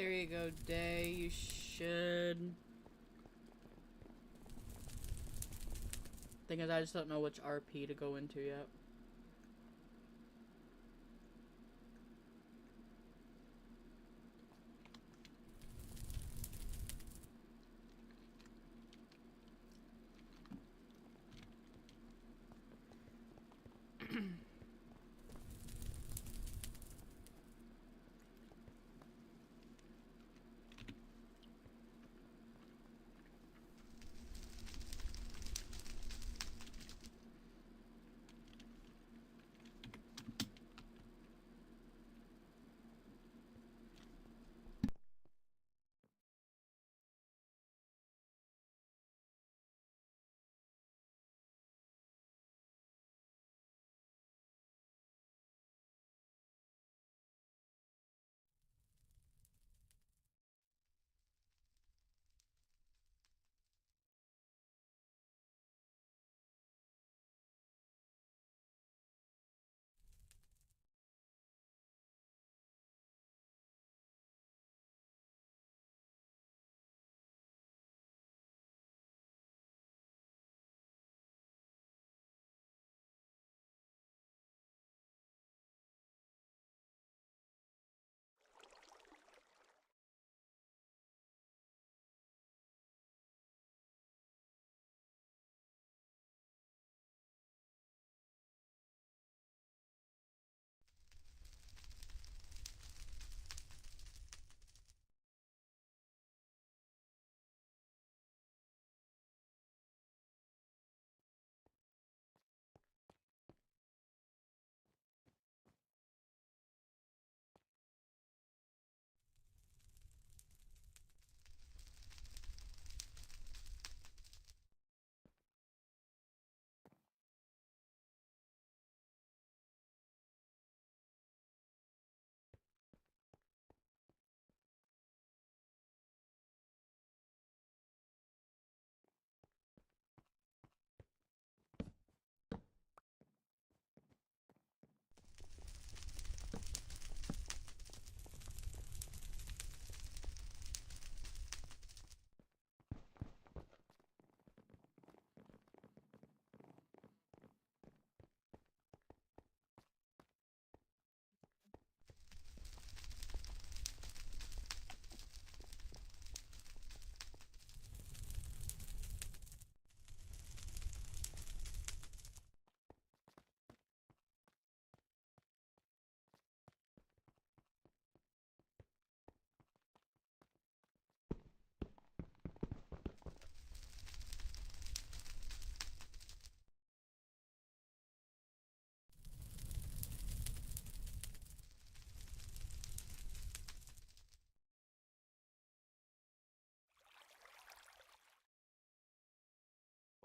There you go, Day. You should. Thing is, I just don't know which RP to go into yet.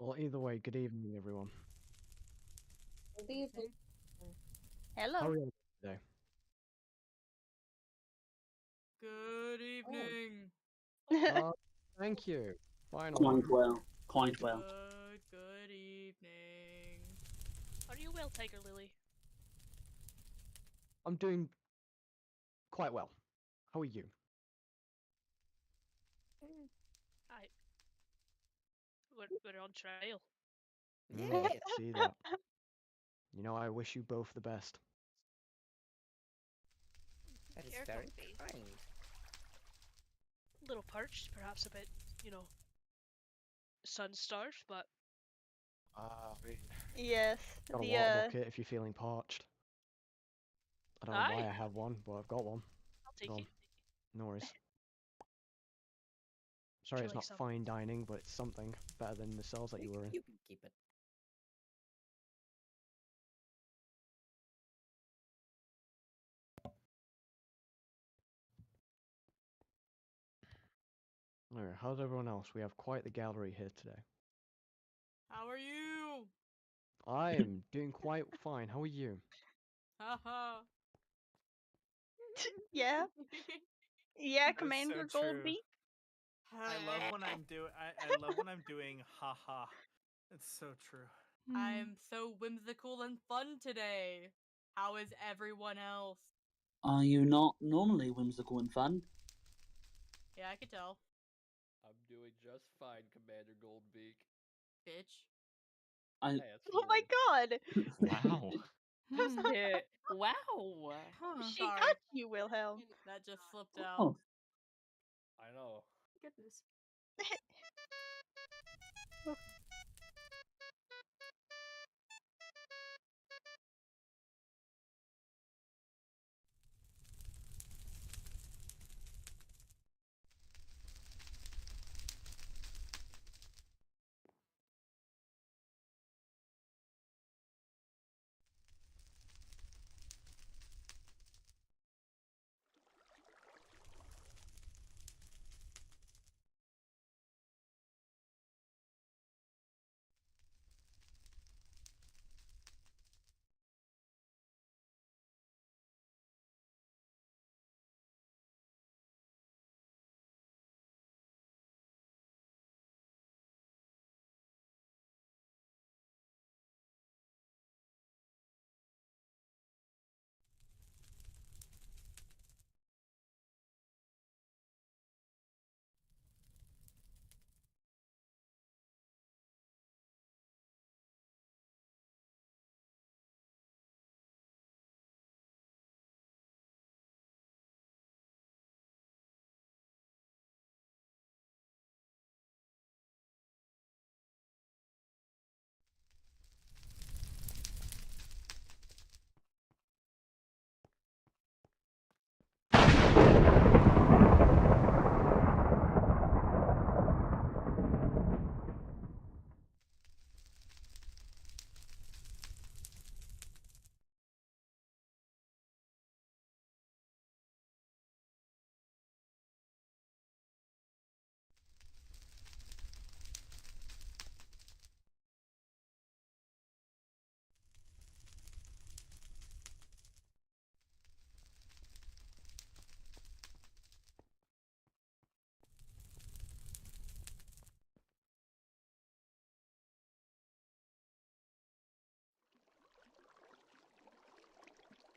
Well, either way, good evening, everyone. Good evening. Hello. How are you today? Good evening. Thank you. Finally. Quite well. Quite well. Good evening. Are you well, Tiger Lily? I'm doing quite well. How are you? We're on trial. I can see that. You know, I wish you both the best. That is Care very comfy. kind. A little parched, perhaps a bit, sun-starved, but Yes, Got a the water bucket if you're feeling parched. I don't know why Aye. I have one, but I've got one. I'll take Gone. it. No worries. Sorry, you it's like not some? fine dining, but it's something better than the cells that you were in. You can keep it. Alright, how's everyone else? We have quite the gallery here today. How are you? I am doing quite fine. How are you? Haha. yeah, yeah, That's Commander so true. Goldbeak. I love when I love when I'm doing haha. It's so true. I'm so whimsical and fun today. How is everyone else? Are you not normally whimsical and fun? Yeah, I could tell. I'm doing just fine, Commander Goldbeak. Bitch. Hey, that's Oh my god! Wow. Wow. Huh. She Sorry. got you, Wilhelm. That just slipped out. Oh, I know. Goodness.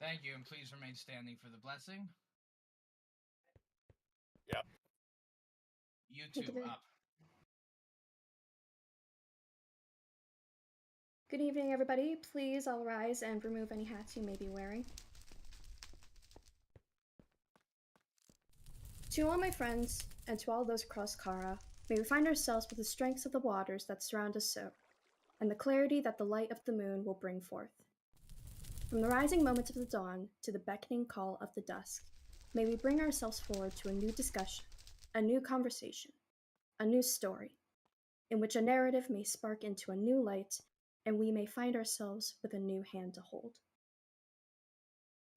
Thank you, and please remain standing for the blessing. Yep. You two, up. Good evening, everybody. Please all rise and remove any hats you may be wearing. To all my friends, and to all those across Kara, may we find ourselves with the strengths of the waters that surround us so, and the clarity that the light of the moon will bring forth. From the rising moments of the dawn to the beckoning call of the dusk, may we bring ourselves forward to a new discussion, a new conversation, a new story, in which a narrative may spark into a new light, and we may find ourselves with a new hand to hold.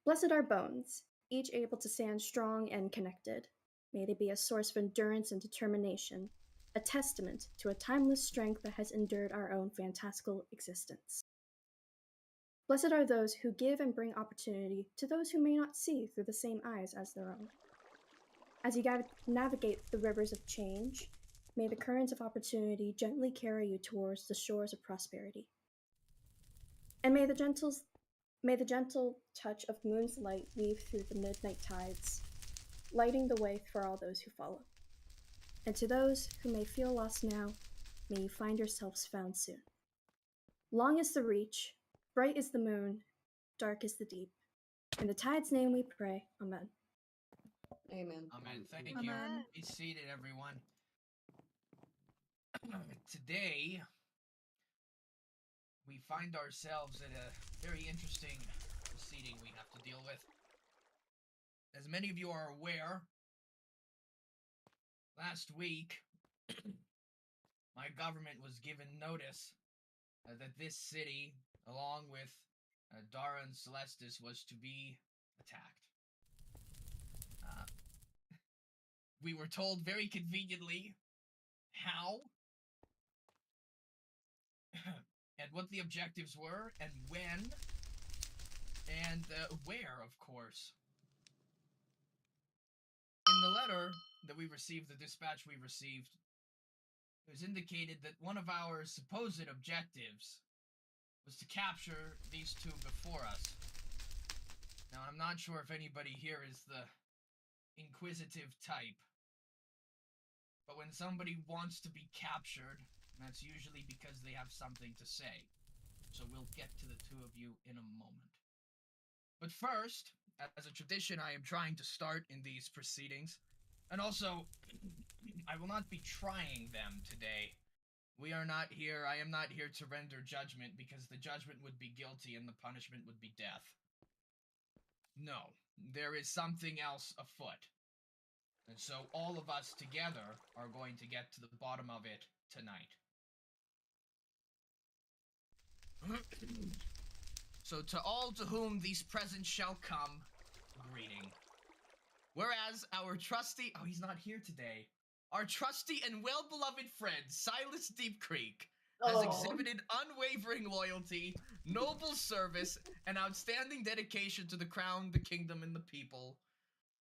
Blessed are bones, each able to stand strong and connected. May they be a source of endurance and determination, a testament to a timeless strength that has endured our own fantastical existence. Blessed are those who give and bring opportunity to those who may not see through the same eyes as their own. As you navigate the rivers of change, may the currents of opportunity gently carry you towards the shores of prosperity. And may the gentle touch of moon's light weave through the midnight tides, lighting the way for all those who follow. And to those who may feel lost now, may you find yourselves found soon. Long is the reach, bright is the moon, dark is the deep. In the tide's name we pray, Amen. Amen. Amen. Thank you. Amen. Be seated, everyone. Today, we find ourselves at a very interesting proceeding we have to deal with. As many of you are aware, last week, my government was given notice that this city, along with Dara and Celestis, was to be attacked. We were told very conveniently how and what the objectives were, and when, and where, of course. In the letter that we received, the dispatch we received, it was indicated that one of our supposed objectives was to capture these two before us. Now, I'm not sure if anybody here is the inquisitive type, But when somebody wants to be captured, that's usually because they have something to say. So we'll get to the two of you in a moment. But first, as a tradition I am trying to start in these proceedings, and also, I will not be trying them today. We are not here, I am not here to render judgment, because the judgment would be guilty and the punishment would be death. No, there is something else afoot. And so all of us together are going to get to the bottom of it tonight. So to all to whom these presents shall come, greeting. Whereas our trusty, oh, he's not here today. Our trusty and well-beloved friend, Silas Deep Creek, has exhibited unwavering loyalty, noble service, and outstanding dedication to the crown, the kingdom, and the people.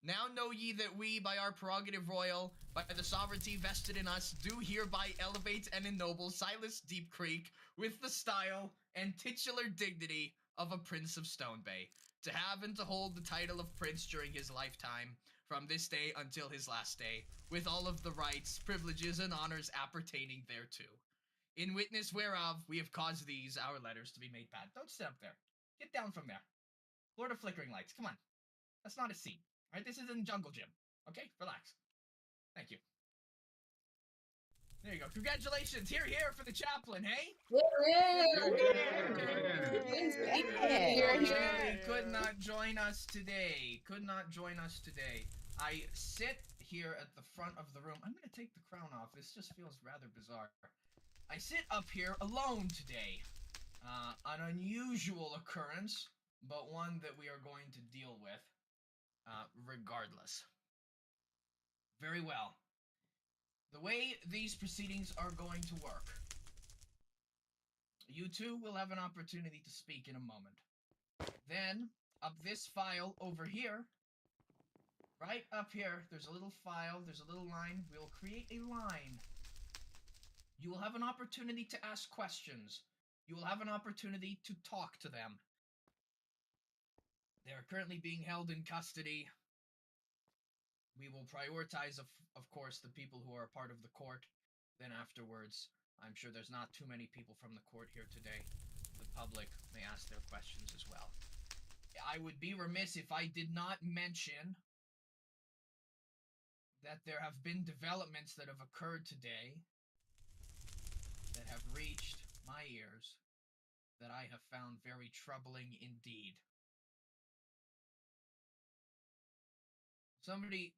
Now know ye that we, by our prerogative royal, by the sovereignty vested in us, do hereby elevate and ennoble Silas Deep Creek with the style and titular dignity of a Prince of Stone Bay, to have and to hold the title of Prince during his lifetime, from this day until his last day, with all of the rights, privileges, and honors appertaining thereto. In witness whereof, we have caused these, our letters, to be made bad. Don't sit up there. Get down from there. Lord of Flickering Lights, come on. That's not a seat. Alright, this isn't Jungle Gym. Okay? Relax. Thank you. There you go. Congratulations! Here for the chaplain, hey? Unfortunately, could not join us today. I sit here at the front of the room. I'm gonna take the crown off. This just feels rather bizarre. I sit up here alone today. An unusual occurrence, but one that we are going to deal with. Regardless. Very well. The way these proceedings are going to work. You two will have an opportunity to speak in a moment. Then, up this file over here, right up here, there's a little file, there's a little line. We'll create a line. You will have an opportunity to ask questions. You will have an opportunity to talk to them. They are currently being held in custody. We will prioritize, of course, the people who are a part of the court. Then afterwards, I'm sure there's not too many people from the court here today. The public may ask their questions as well. I would be remiss if I did not mention that there have been developments that have occurred today that have reached my ears that I have found very troubling indeed.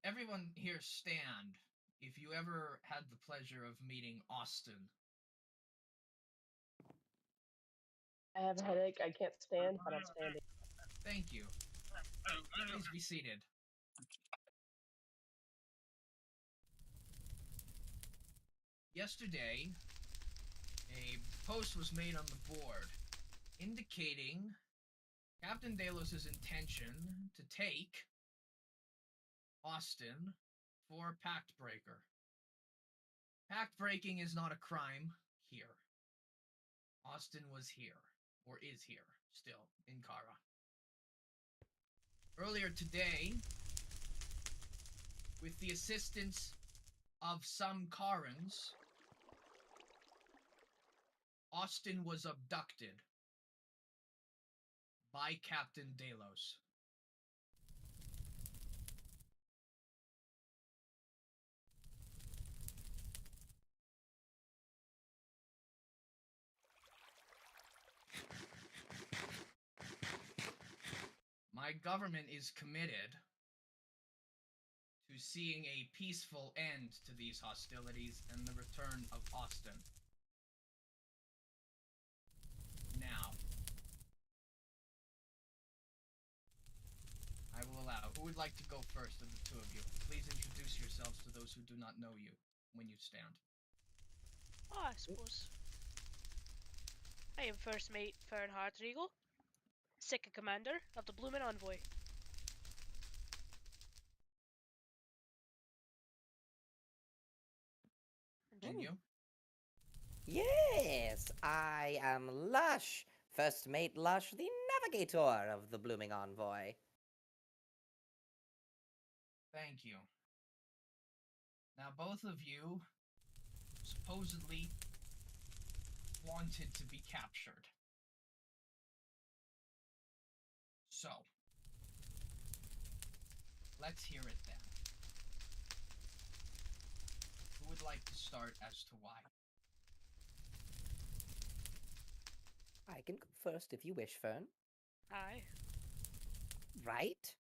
Everyone here stand if you ever had the pleasure of meeting Austin. I have a headache. I can't stand, but I'm standing. Thank you. Please be seated. Yesterday, a post was made on the board indicating Captain Delos' intention to take Austin for pact breaker. Pact breaking is not a crime here. Austin was here, or is here, still, in Kara. Earlier today, with the assistance of some Karans, Austin was abducted by Captain Delos. My government is committed to seeing a peaceful end to these hostilities and the return of Austin. Now, I will allow. Who would like to go first of the two of you? Please introduce yourselves to those who do not know you when you stand. Oh, I suppose. I am First Mate Fernhard Riegel, Second Commander of the Bloomin' Envoy. Continue. Yes, I am Lush, First Mate Lush, the Navigator of the Blooming Envoy. Thank you. Now, both of you supposedly wanted to be captured. So, let's hear it then. Who would like to start as to why? I can go first if you wish, Fern. Aye. Right?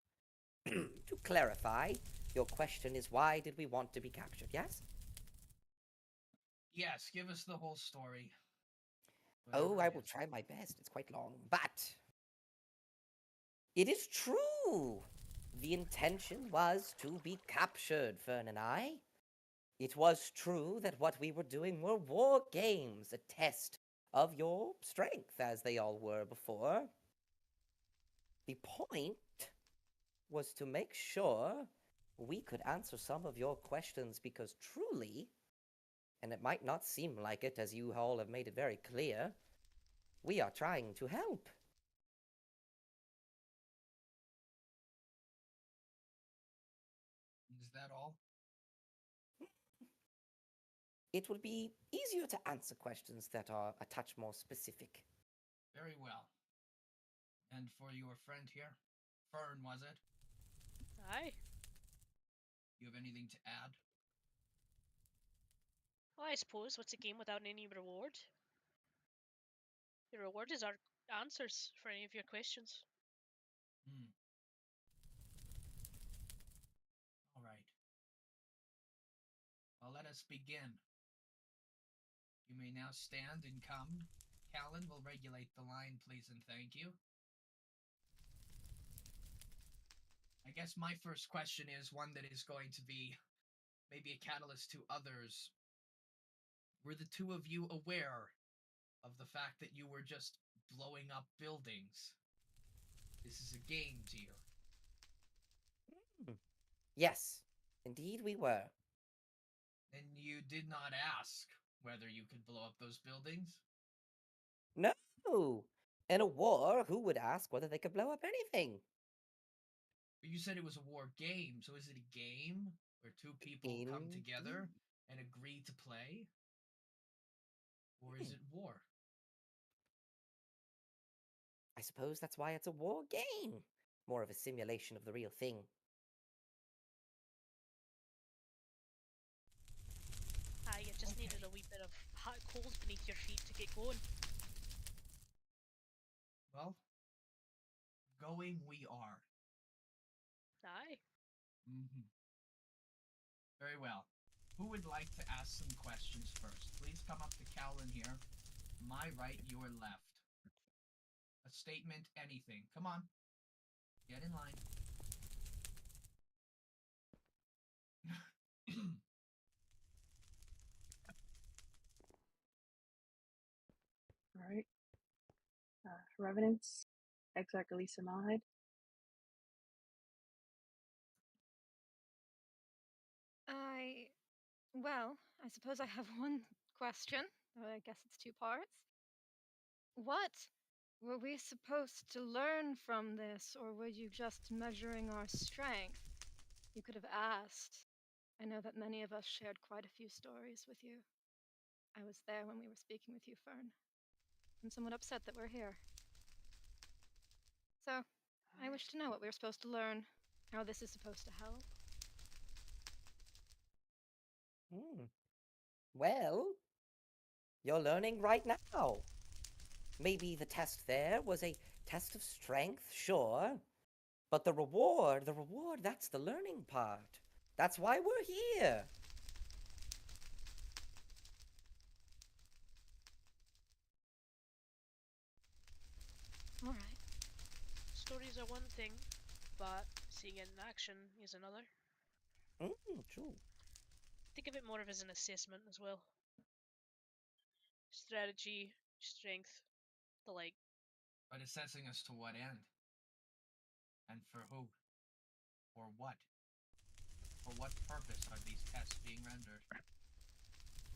To clarify, your question is why did we want to be captured, yes? Yes, give us the whole story. Oh, Whatever I it will is. try my best. It's quite long. But it is true. The intention was to be captured, Fern and I. It was true that what we were doing were war games, a test of your strength, as they all were before. The point was to make sure we could answer some of your questions because truly, and it might not seem like it as you all have made it very clear, we are trying to help. Is that all? It would be easier to answer questions that are a touch more specific. Very well. And for your friend here, Fern, was it? Aye. You have anything to add? Well, I suppose, what's a game without any reward? The reward is our answers for any of your questions. All right. Well, let us begin. You may now stand and come. Callan will regulate the line, please and thank you. I guess my first question is one that is going to be maybe a catalyst to others. Were the two of you aware of the fact that you were just blowing up buildings? This is a game, dear. Yes, indeed we were. And you did not ask whether you could blow up those buildings? No! In a war, who would ask whether they could blow up anything? You said it was a war game, so is it a game where two people come together and agree to play? Or is it war? I suppose that's why it's a war game. More of a simulation of the real thing. Aye, you just needed a wee bit of hot coals beneath your feet to get going. Well, going we are. Aye. Very well. Who would like to ask some questions first? Please come up to Callan here. My right, your left. A statement, anything. Come on. Get in line. Alright. Revenants. Exactly Samad. Well, I suppose I have one question. I guess it's two parts. What were we supposed to learn from this, or were you just measuring our strength? You could have asked. I know that many of us shared quite a few stories with you. I was there when we were speaking with you, Fern. I'm somewhat upset that we're here. So, I wish to know what we were supposed to learn, how this is supposed to help. Well, you're learning right now. Maybe the test there was a test of strength, sure. But the reward, that's the learning part. That's why we're here. All right. Stories are one thing, but seeing it in action is another. True. Think of it more of as an assessment as well. Strategy, strength, the like. But assessing us to what end? And for who? For what? For what purpose are these tests being rendered?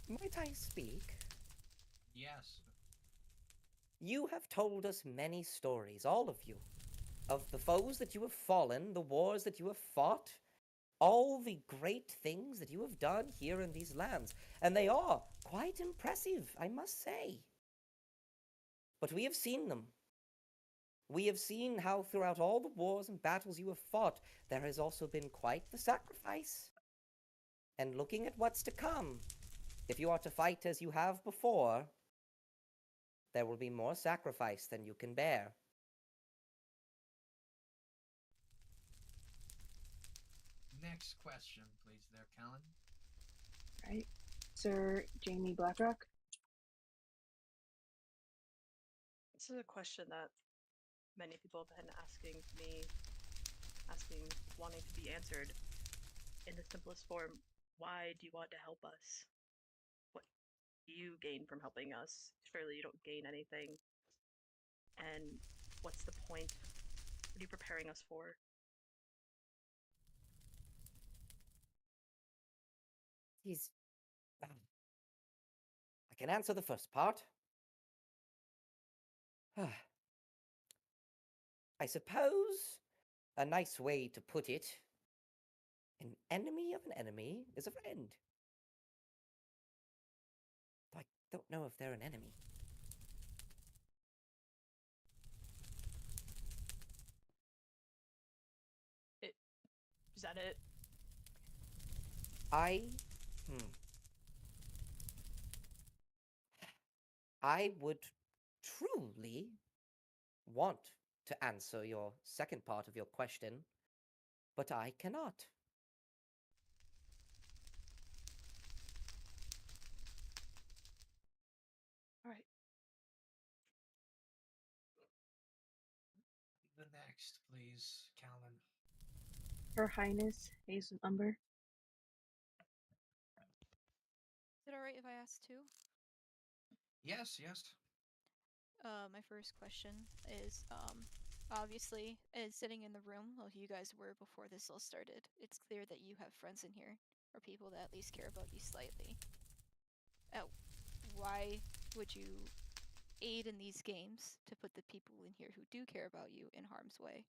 Might I speak? Yes. You have told us many stories, all of you, of the foes that you have fallen, the wars that you have fought, all the great things that you have done here in these lands, and they are quite impressive, I must say. But we have seen them. We have seen how throughout all the wars and battles you have fought, there has also been quite the sacrifice. And looking at what's to come, if you are to fight as you have before, there will be more sacrifice than you can bear. Next question, please, there, Callan. Right. Sir Jamie Blackrock. This is a question that many people have been asking me, wanting to be answered in the simplest form. Why do you want to help us? What do you gain from helping us? Surely you don't gain anything. And what's the point? What are you preparing us for? I can answer the first part. I suppose a nice way to put it, an enemy of an enemy is a friend. Though I don't know if they're an enemy. Is that it? I would truly want to answer your second part of your question, but I cannot. All right. The next, please, Callan. Her Highness Hazel Umber. Is it alright if I ask two? Yes, yes. My first question is, obviously, as sitting in the room, well, you guys were before this all started, it's clear that you have friends in here, or people that at least care about you slightly. Why would you aid in these games to put the people in here who do care about you in harm's way?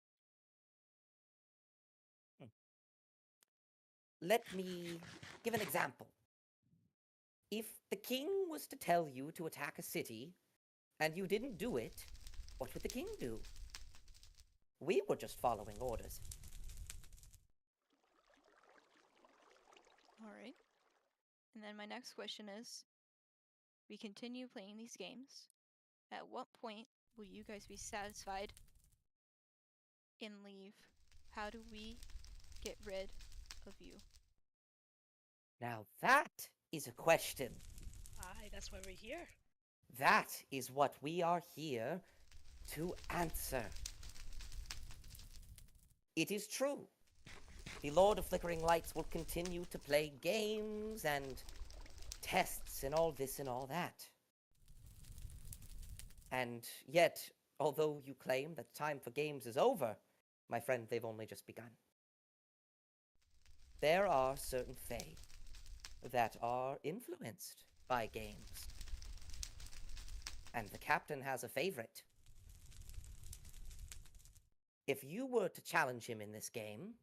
Let me give an example. If the king was to tell you to attack a city, and you didn't do it, what would the king do? We were just following orders. Alright. And then my next question is, we continue playing these games. At what point will you guys be satisfied and leave? How do we get rid of you? Now that is a question. Aye, that's why we're here. That is what we are here to answer. It is true. The Lord of Flickering Lights will continue to play games and tests and all this and all that. And yet, although you claim that time for games is over, my friend, they've only just begun. There are certain Fae that are influenced by games. And the captain has a favorite. If you were to challenge him in this game,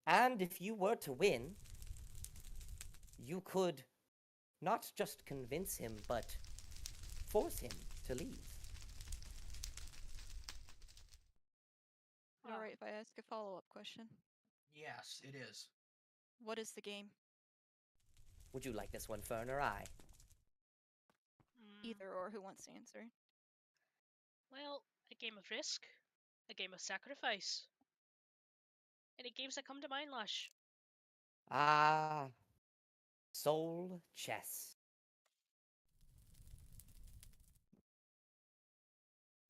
and if you were to win, you could not just convince him, but force him to leave. Alright, if I ask a follow-up question. Yes, it is. What is the game? Would you like this one, Fern, or I? Either or, who wants to answer? Well, a game of risk, a game of sacrifice. Any games that come to mind, Lush? Ah, soul chess.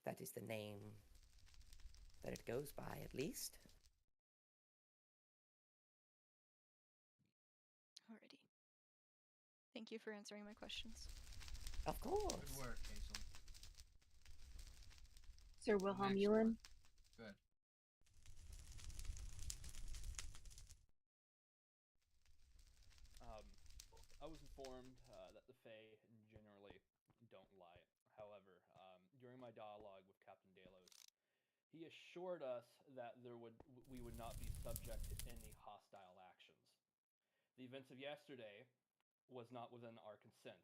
That is the name that it goes by, at least. Alrighty. Thank you for answering my questions. Of course. Good work, Hazel. Sir Wilhelm Next Ewan. one. Good. I was informed that the Fae generally don't lie. However, during my dialogue with Captain Delos, he assured us that we would not be subject to any hostile actions. The events of yesterday was not within our consent,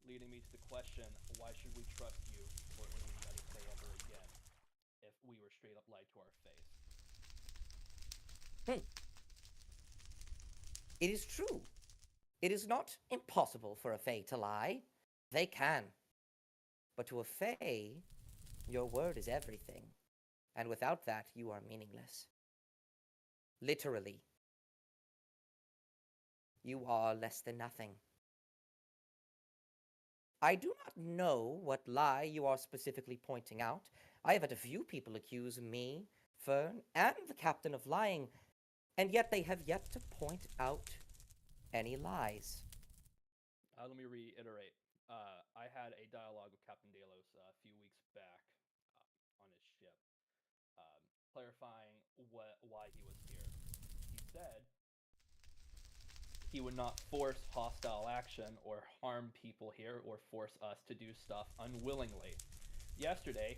leading me to the question, why should we trust you or any other Fae ever again if we were straight up lied to our face? It is true. It is not impossible for a Fae to lie. They can. But to a Fae, your word is everything. And without that, you are meaningless. Literally. You are less than nothing. I do not know what lie you are specifically pointing out. I have had a few people accuse me, Fern, and the captain of lying, and yet they have yet to point out any lies. Let me reiterate. I had a dialogue with Captain Delos a few weeks back on his ship, clarifying why he was here. He said he would not force hostile action or harm people here or force us to do stuff unwillingly. Yesterday,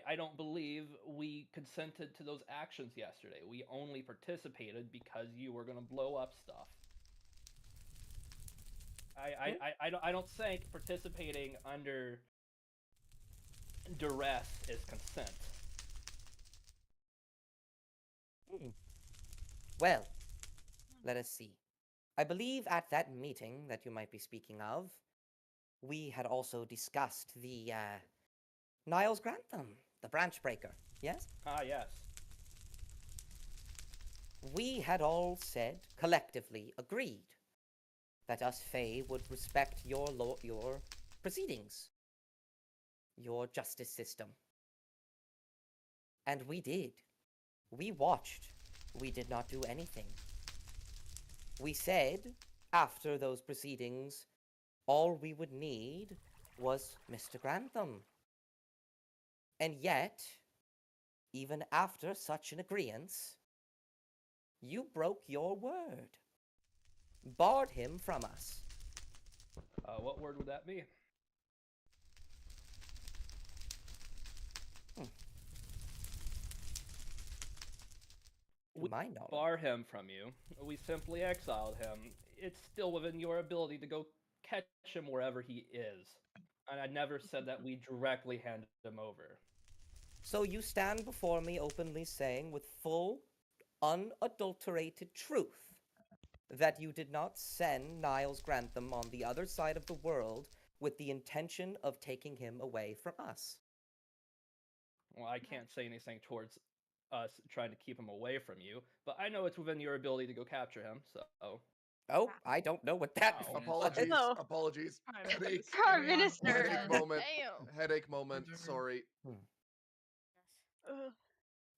I don't believe we consented to those actions yesterday. We only participated because you were going to blow up stuff. I don't think participating under duress is consent. Well, let us see. I believe at that meeting that you might be speaking of, we had also discussed the Niles Grantham, the branch breaker, yes? Ah, yes. We had all said, collectively agreed, that us Fae would respect your proceedings, your justice system. And we did. We watched. We did not do anything. We said, after those proceedings, all we would need was Mr. Grantham. And yet, even after such an agreement, you broke your word. Barred him from us. What word would that be? We bar him from you. We simply exiled him. It's still within your ability to go catch him wherever he is. And I never said that we directly handed him over. So you stand before me openly saying with full, unadulterated truth that you did not send Niles Grantham on the other side of the world with the intention of taking him away from us. Well, I can't say anything towards us trying to keep him away from you, but I know it's within your ability to go capture him, so... Oh, I don't know what that Oh. Apologies, No. apologies. Headache, Prime Minister. headache moment, Damn. headache moment, sorry.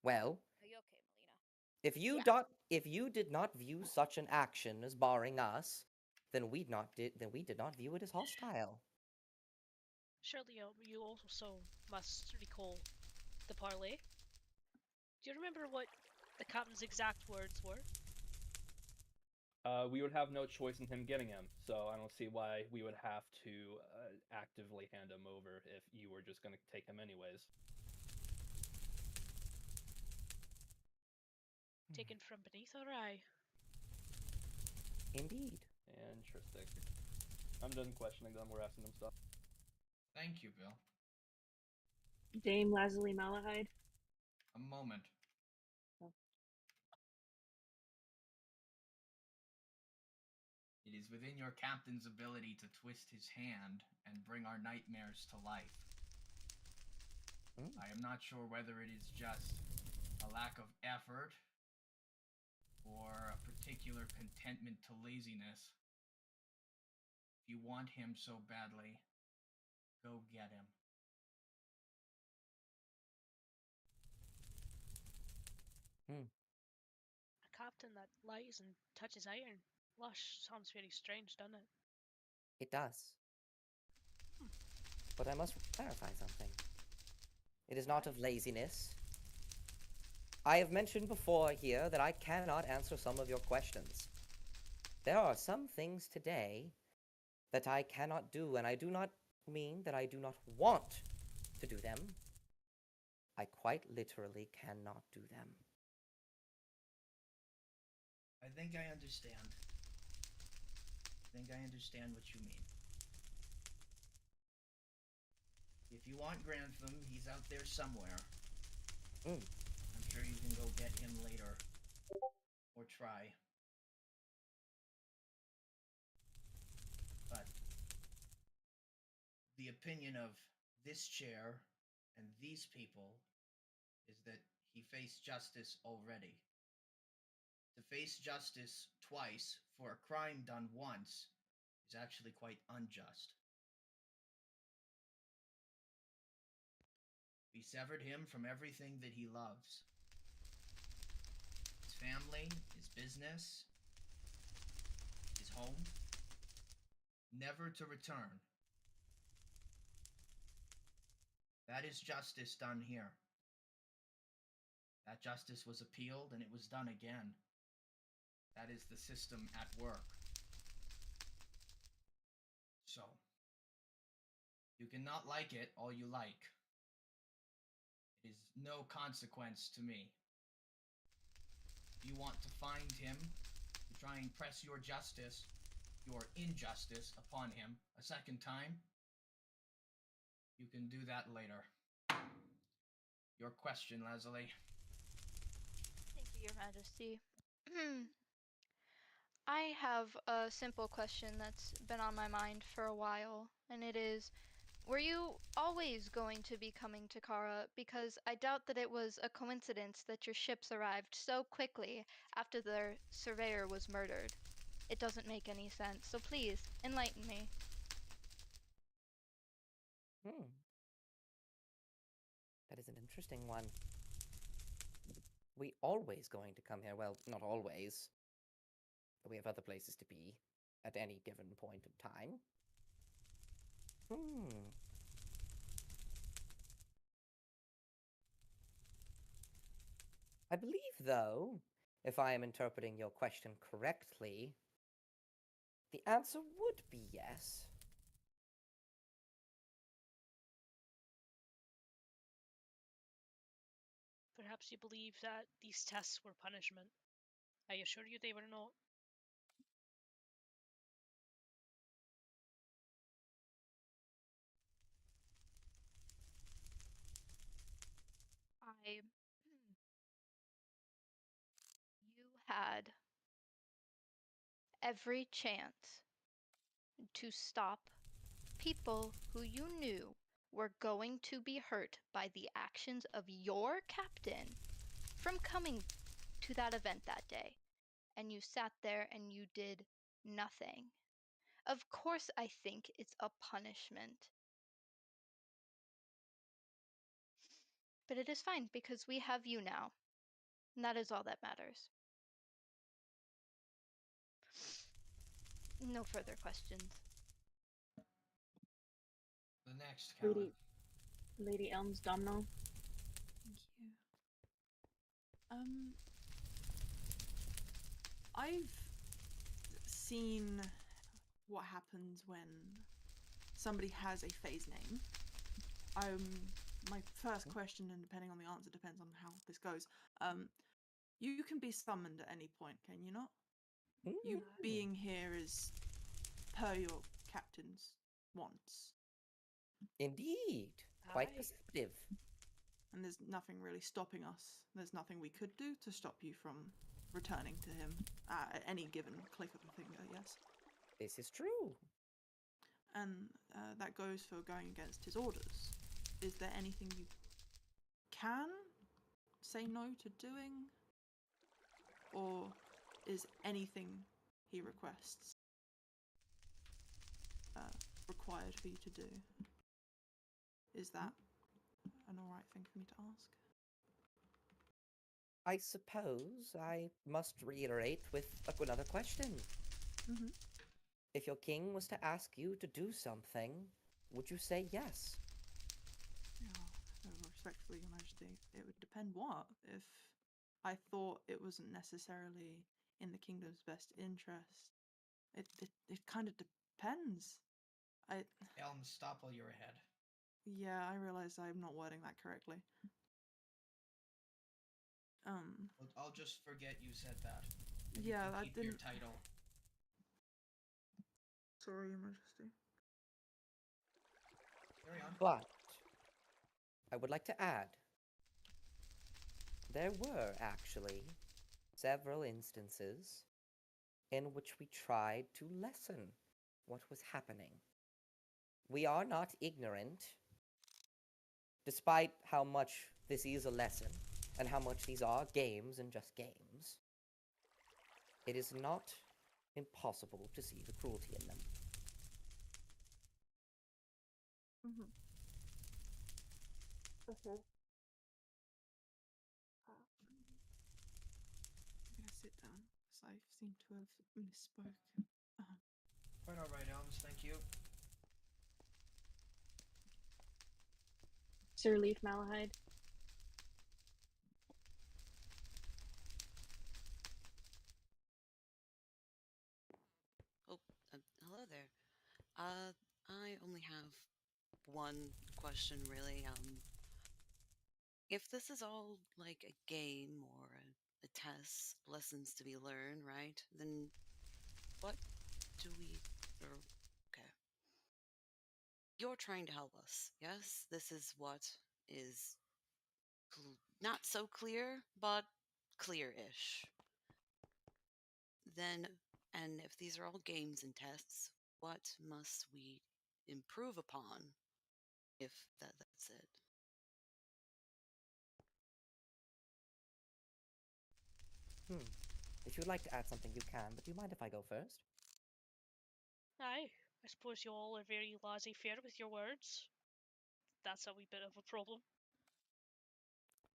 Well, Are you okay, Melina? if you did not view such an action as barring us, then we did not view it as hostile. Surely you also must recall the parley. Do you remember what the captain's exact words were? We would have no choice in him getting him, so I don't see why we would have to actively hand him over if you were just going to take him anyways. Taken from beneath our eye. Indeed. Interesting. I'm done questioning them. We're asking them stuff. Thank you, Bill. Dame Lazuli Malahide. A moment. It is within your captain's ability to twist his hand and bring our nightmares to life. I am not sure whether it is just a lack of effort or a particular contentment to laziness. If you want him so badly, go get him. A captain that lies and touches iron. Lush sounds very strange, doesn't it? It does. But I must clarify something. It is not of laziness. I have mentioned before here that I cannot answer some of your questions. There are some things today that I cannot do, and I do not mean that I do not want to do them. I quite literally cannot do them. I think I understand. I think I understand what you mean. If you want Grantham, he's out there somewhere. I'm sure you can go get him later. Or try. But the opinion of this chair and these people is that he faced justice already. To face justice twice for a crime done once is actually quite unjust. We severed him from everything that he loves. His family, his business, his home, never to return. That is justice done here. That justice was appealed and it was done again. That is the system at work. So, you cannot like it all you like. It is no consequence to me. If you want to find him, to try and press your justice, your injustice upon him a second time, you can do that later. Your question, Leslie. Thank you, Your Majesty. I have a simple question that's been on my mind for a while, and it is, were you always going to be coming to Kara? Because I doubt that it was a coincidence that your ships arrived so quickly after the surveyor was murdered. It doesn't make any sense, so please, enlighten me. That is an interesting one. We always going to come here. Well, not always. But we have other places to be at any given point in time. I believe, though, if I am interpreting your question correctly, the answer would be yes. Perhaps you believe that these tests were punishment. I assure you they were not. You had every chance to stop people who you knew were going to be hurt by the actions of your captain from coming to that event that day. And you sat there and you did nothing. Of course, I think it's a punishment. But it is fine because we have you now. And that is all that matters. No further questions. The next, Callan. Lady Elms Domino. Thank you. I've seen what happens when somebody has a phase name. My first question, and depending on the answer, depends on how this goes. You can be summoned at any point, can you not? You being here is per your captain's wants. Indeed. Quite perceptive. And there's nothing really stopping us. There's nothing we could do to stop you from returning to him at any given click of a finger, yes? This is true. And that goes for going against his orders. Is there anything you can say no to doing? Or is anything he requests required for you to do? Is that an alright thing for me to ask? I suppose I must reiterate with another question. If your king was to ask you to do something, would you say yes? Respectfully, Your Majesty, it would depend what. If I thought it wasn't necessarily in the kingdom's best interest, it kind of depends. Elm, stop while you're ahead. Yeah, I realize I'm not wording that correctly. I'll just forget you said that. And Yeah, you can that keep your didn't. title. Sorry, Your Majesty. Carry on. But I would like to add, there were actually several instances in which we tried to lessen what was happening. We are not ignorant, despite how much this is a lesson and how much these are games and just games. It is not impossible to see the cruelty in them. Mm-hmm. Okay. I'm gonna sit down because I seem to have misspoke. Quite alright, Elms, thank you. Sir Leaf Malahide. Oh, hello there. I only have one question, really. If this is all like a game or a test, lessons to be learned, right? Then what do we, or, okay. You're trying to help us, yes? This is what is not so clear, but clear-ish. Then, and if these are all games and tests, what must we improve upon? If that's it. If you would like to add something, you can, but do you mind if I go first? Aye, I suppose you all are very laissez-faire with your words. That's a wee bit of a problem.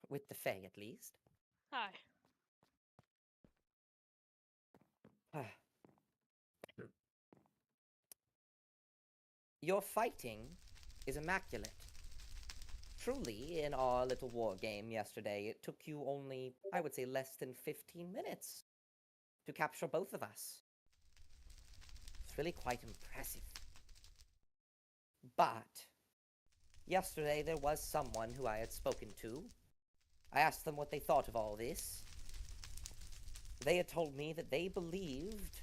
With the Fae, at least. Aye. Your fighting is immaculate. Truly, in our little war game yesterday, it took you only, I would say, less than 15 minutes to capture both of us. It's really quite impressive. But yesterday there was someone who I had spoken to. I asked them what they thought of all this. They had told me that they believed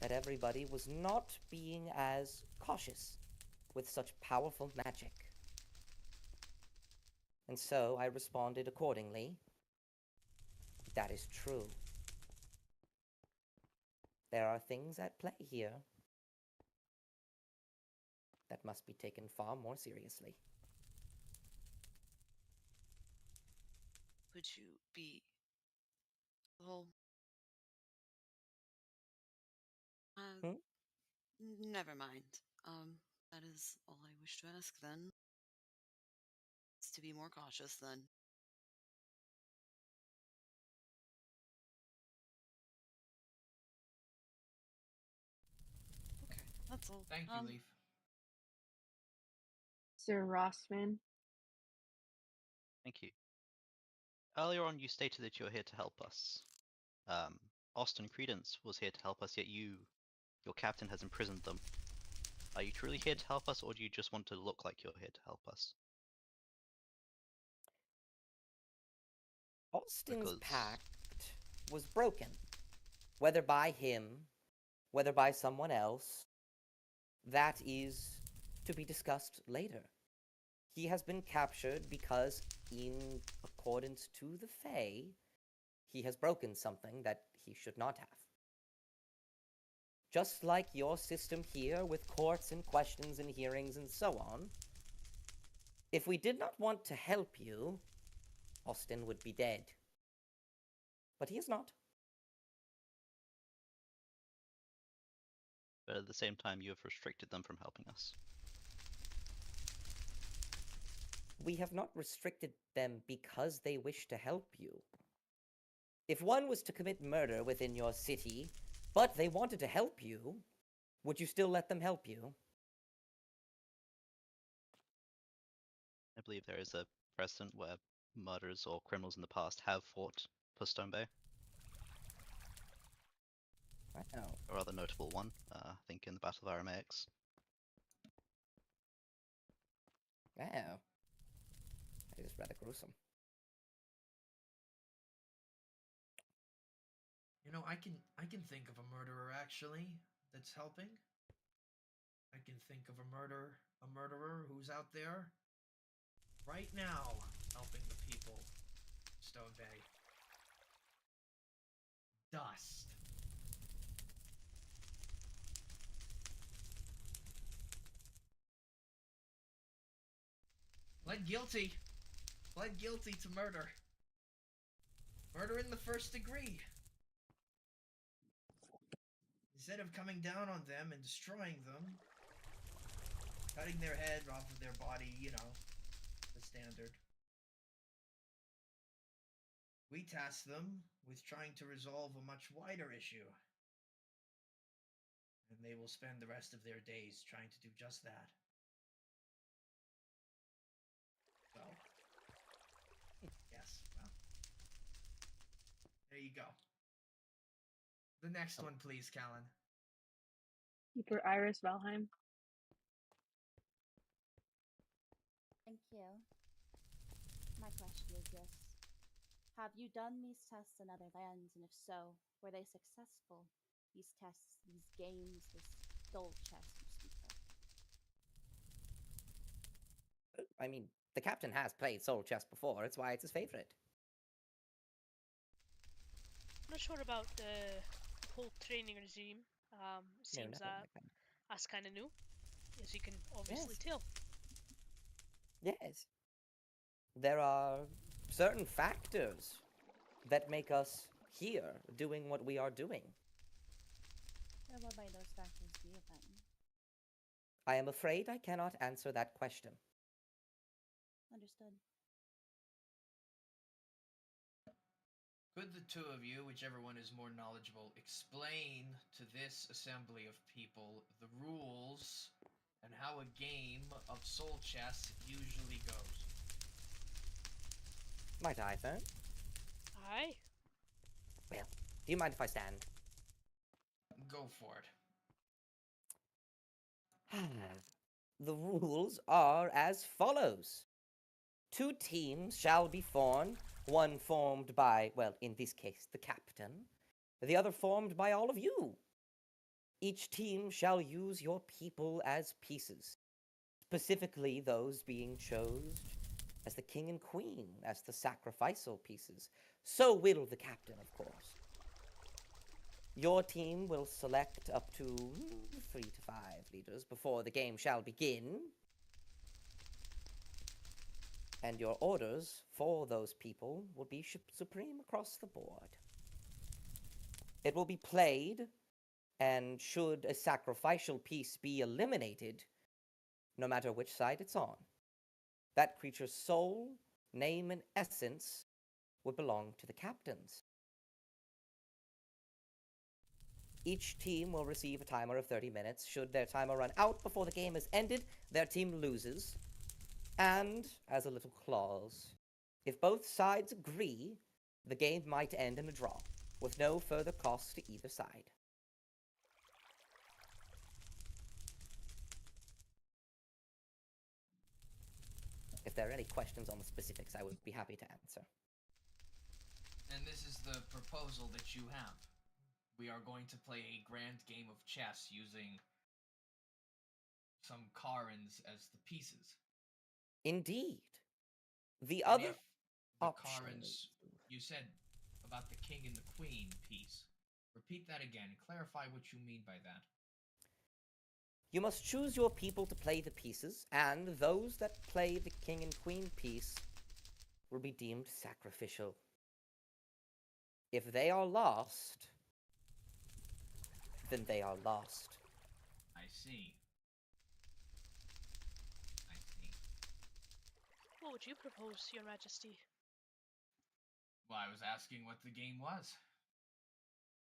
that everybody was not being as cautious with such powerful magic. And so I responded accordingly. That is true. There are things at play here that must be taken far more seriously. Would you be... Well... Never mind. That is all I wish to ask then. It's to be more cautious then. Okay, that's all. Thank you, Leaf. Sir Rossman. Thank you. Earlier on, you stated that you were here to help us. Austin Credence was here to help us, yet your captain has imprisoned them. Are you truly here to help us, or do you just want to look like you're here to help us? Austin's pact was broken. Whether by him, whether by someone else, that is to be discussed later. He has been captured because, in accordance to the Fae, he has broken something that he should not have. Just like your system here with courts and questions and hearings and so on, if we did not want to help you, Austin would be dead. But he is not. But at the same time, you have restricted them from helping us. We have not restricted them because they wish to help you. If one was to commit murder within your city, but they wanted to help you, would you still let them help you? I believe there is a precedent where murderers or criminals in the past have fought for Stone Bay. Wow. A rather notable one, I think, in the Battle of Aramaics. Wow. That is rather gruesome. You know, I can think of a murderer actually that's helping. I can think of a murderer who's out there right now helping the people. Stone Bay. Dust. Pled guilty. Pled guilty to murder. Murder in the first degree. Instead of coming down on them and destroying them, cutting their head off of their body, you know, the standard. We task them with trying to resolve a much wider issue. And they will spend the rest of their days trying to do just that. So, yes, well. There you go. The next one, please, Callan. Keeper Iris Valheim. Thank you. My question is this. Have you done these tests in other lands, and if so, were they successful? These tests, these games, this soul chest you speak of. I mean, the captain has played Soul Chess before. It's why it's his favorite. I'm not sure about the whole training regime. Seems nothing that like that. that's kind of new, as you can obviously Yes. tell. Yes. There are certain factors that make us here doing what we are doing. And what might those factors be, if any? I am afraid I cannot answer that question. Understood. Could the two of you, whichever one is more knowledgeable, explain to this assembly of people the rules and how a game of soul chess usually goes? Might I, Fern? Aye. Well, do you mind if I stand? Go for it. The rules are as follows. 2 teams shall be formed, one formed by, well, in this case, the captain, the other formed by all of you. Each team shall use your people as pieces, specifically those being chosen as the king and queen, as the sacrificial pieces. So will the captain, of course. Your team will select up to 3 to 5 leaders before the game shall begin. And your orders for those people will be supreme across the board. It will be played, and should a sacrificial piece be eliminated, no matter which side it's on, that creature's soul, name, and essence would belong to the captains. Each team will receive a timer of 30 minutes. Should their timer run out before the game is ended, their team loses. And, as a little clause, if both sides agree, the game might end in a draw, with no further cost to either side. If there are any questions on the specifics, I would be happy to answer. And this is the proposal that you have. We are going to play a grand game of chess using some Karens as the pieces. Indeed. The And other if the option Karens, you said about the king and the queen piece. Repeat that again. Clarify what you mean by that. You must choose your people to play the pieces, and those that play the king and queen piece will be deemed sacrificial. If they are lost, then they are lost. I see. I see. What would you propose, Your Majesty? Well, I was asking what the game was.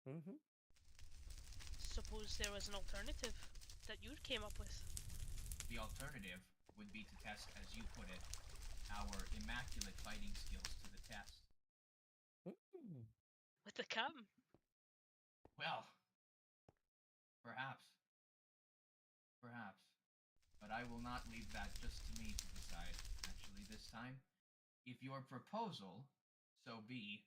Mm-hmm. Suppose there was an alternative that you came up with. The alternative would be to test, as you put it, our immaculate fighting skills to the test. With the captain. Well, perhaps. Perhaps. But I will not leave that just to me to decide, actually, this time. If your proposal, so be,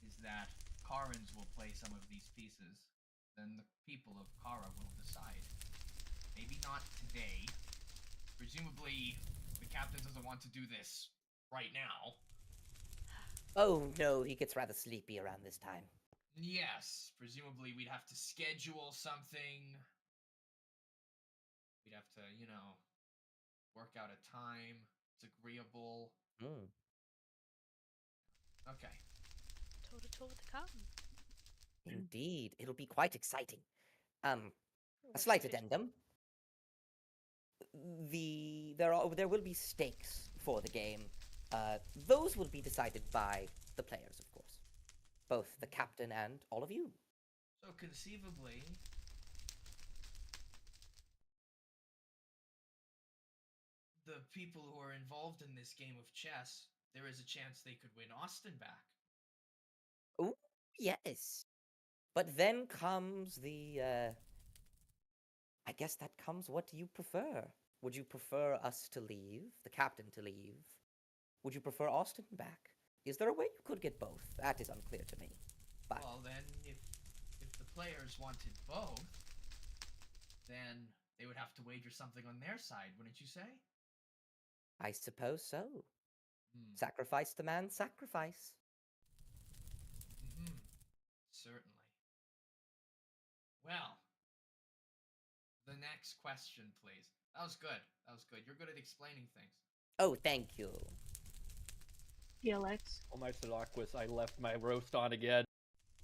is that Karans will play some of these pieces, then the people of Kara will decide. Maybe not today. Presumably, the captain doesn't want to do this right now. Oh no, he gets rather sleepy around this time. Yes, presumably we'd have to schedule something. We'd have to, work out a time. It's agreeable. Okay. Toe to toe with the captain. Indeed, it'll be quite exciting. A slight addendum. There will be stakes for the game. Those will be decided by the players, of course. Both the captain and all of you. So conceivably, the people who are involved in this game of chess, there is a chance they could win Austin back. Oh, yes. But then comes the, I guess that comes what you prefer. Would you prefer us to leave, the captain to leave? Would you prefer Austin back? Is there a way you could get both? That is unclear to me. But well, then, if the players wanted both, then they would have to wager something on their side, wouldn't you say? I suppose so. Sacrifice demands sacrifice. Certainly. Well, the next question, please. That was good. That was good. You're good at explaining things. Oh, thank you. Alex. Oh my Sidaquis, I left my roast on again.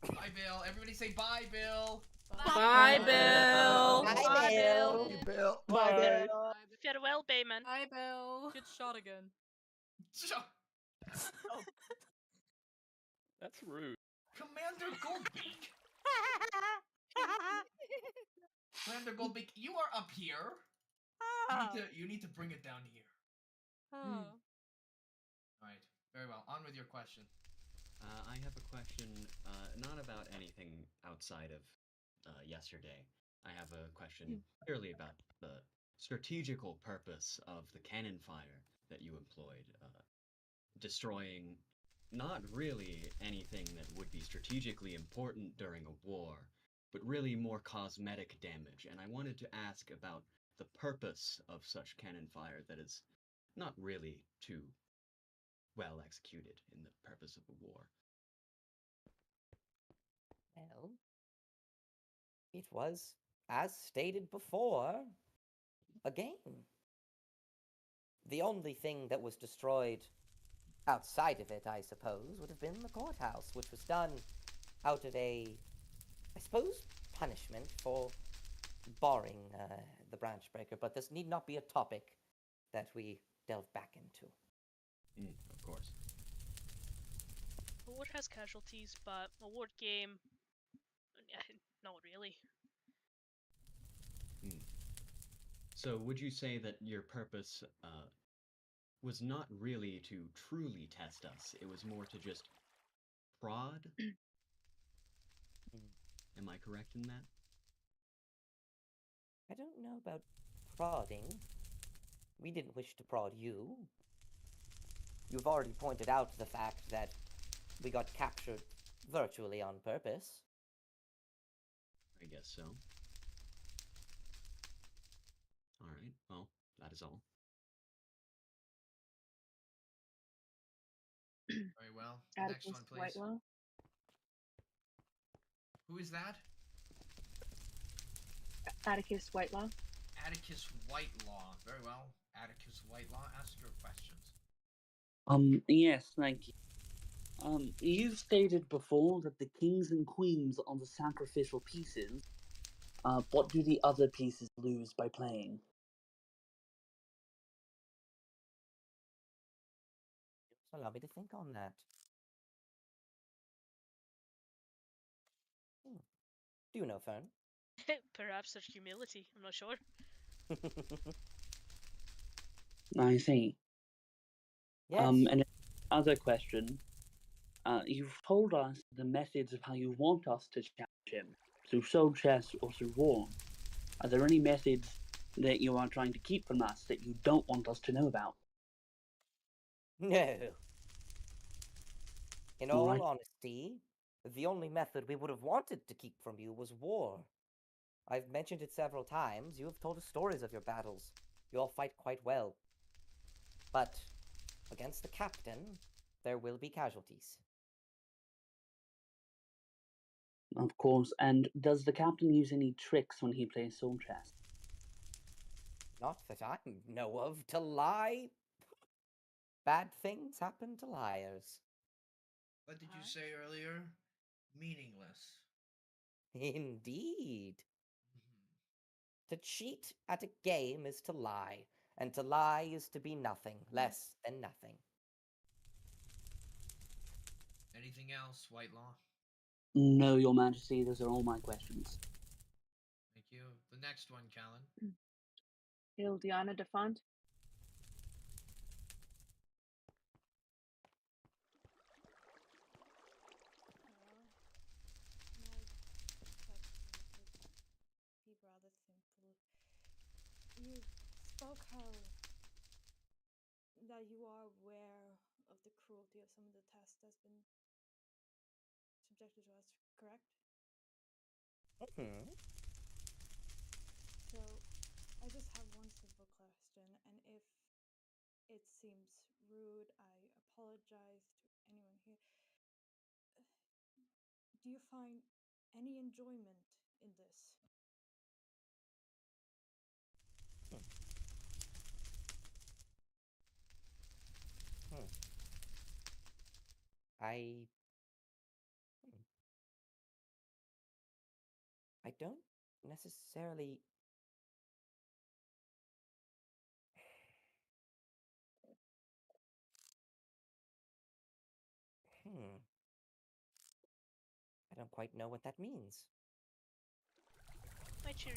Bye, Bill. Everybody say bye, Bill. Bye, Bill. Bye, Bill. Hey, Bill. Bye, Bill. Farewell, Bayman. Bye, Bill. Get shot again. That's rude. Commander Goldbeak. Commander Goldbeak, you are up here. You need to bring it down here. All right. Very well. On with your question. I have a question, not about anything outside of yesterday. I have a question purely about the strategical purpose of the cannon fire that you employed, destroying not really anything that would be strategically important during a war, but really more cosmetic damage. And I wanted to ask about the purpose of such cannon fire that is not really too well executed in the purpose of a war. Well, it was, as stated before, a game. The only thing that was destroyed outside of it, I suppose, would have been the courthouse, which was done out of a, I suppose, punishment for barring the branch breaker, but this need not be a topic that we delve back into. Of course. A war has casualties, but a war game, not really. So would you say that your purpose was not really to truly test us, it was more to just prod? Am I correct in that? I don't know about prodding. We didn't wish to prod you. You've already pointed out the fact that we got captured virtually on purpose. I guess so. Alright, well, that is all. Very well. Next one, please. Whitelaw. Who is that? Atticus Whitelaw. Atticus Whitelaw. Very well. Atticus Whitelaw, ask your questions. Yes, thank you. You've stated before that the kings and queens are the sacrificial pieces. What do the other pieces lose by playing? Allow me to think on that. Do you know, Fern? Perhaps there's humility. I'm not sure. I see. Yes. And another question. You've told us the methods of how you want us to challenge him, through soul chess or through war. Are there any methods that you are trying to keep from us that you don't want us to know about? No. In all Alright. honesty, The only method we would have wanted to keep from you was war. I've mentioned it several times. You have told us stories of your battles. You all fight quite well. But against the captain, there will be casualties. Of course. And does the captain use any tricks when he plays soul chess? Not that I know of. To lie? Bad things happen to liars. What did you say earlier? Meaningless. Indeed. To cheat at a game is to lie, and to lie is to be nothing, less than nothing. Anything else, Whitelaw? No, Your Majesty, those are all my questions. Thank you. The next one, Callan. Ildiana Defont. Be rather simple. You spoke how that you are aware of the cruelty of some of the tests that's been subjected to us, correct? Mm-hmm. So, I just have one simple question, and if it seems rude, I apologize to anyone here. Do you find any enjoyment in this? I don't necessarily. I don't quite know what that means. Might you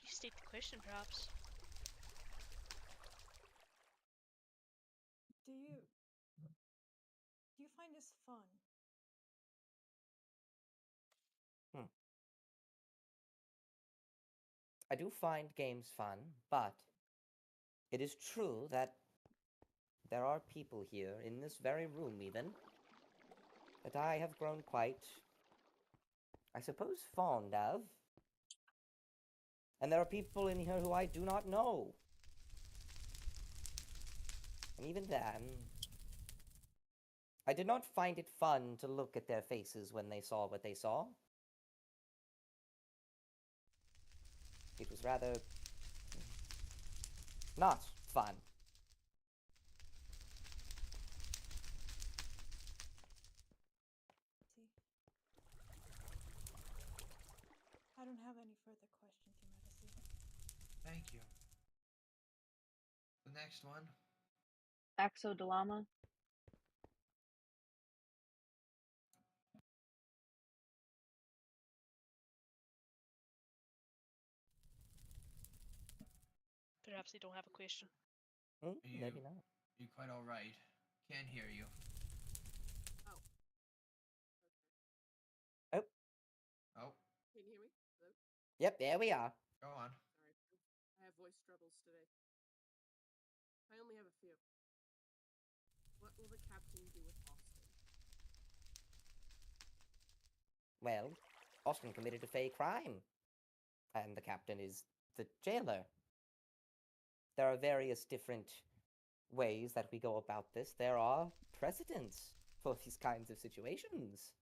restate the question, perhaps? Do you find this fun? I do find games fun, but it is true that there are people here, in this very room even, that I have grown quite, I suppose, fond of. And there are people in here who I do not know. And even then, I did not find it fun to look at their faces when they saw what they saw. It was rather not fun. I don't have any further questions, Your Majesty. Thank you. The next one. Axo Dalama. Perhaps they don't have a question. Maybe not. You're quite alright. Can't hear you. Oh. Oh. Can you hear me? Hello? Yep, there we are. Go on. Sorry, I have voice troubles today. I only have a few. What will the captain do with Austin? Well, Austin committed a fake crime. And the captain is the jailer. There are various different ways that we go about this. There are precedents for these kinds of situations.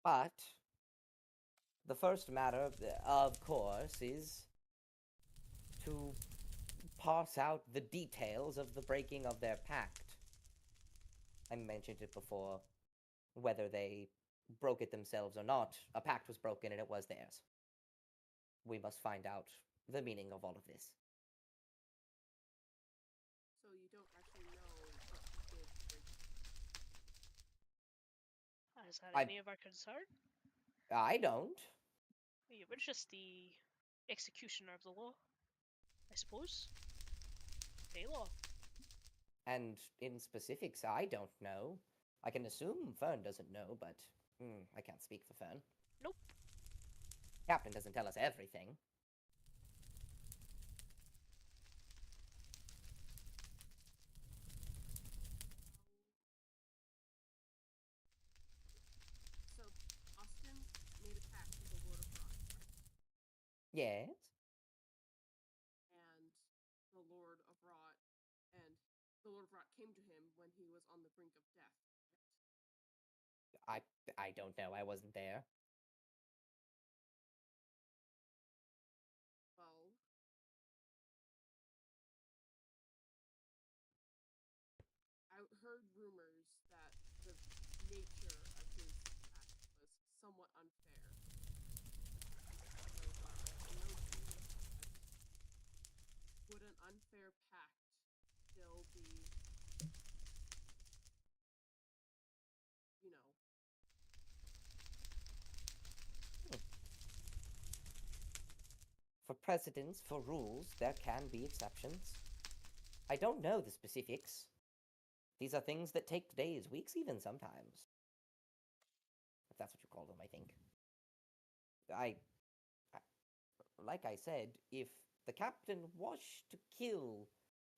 But the first matter, of course, is to parse out the details of the breaking of their pact. I mentioned it before. Whether they broke it themselves or not, a pact was broken and it was theirs. We must find out the meaning of all of this. So you don't actually know what he did to break Is that any of our concern? I don't. You were just the executioner of the law, I suppose. A law. And in specifics, I don't know. I can assume Fern doesn't know, but I can't speak for Fern. Nope. Captain doesn't tell us everything. Yes. And the Lord of Rot, and the Lord of Rot came to him when he was on the brink of death. I don't know. I wasn't there. Well, I heard rumors that the nature of his act was somewhat unfair. Would an unfair pact still be, you know? For precedents, for rules, there can be exceptions. I don't know the specifics. These are things that take days, weeks, even sometimes. If that's what you call them, I think. Like I said, if the captain wished to kill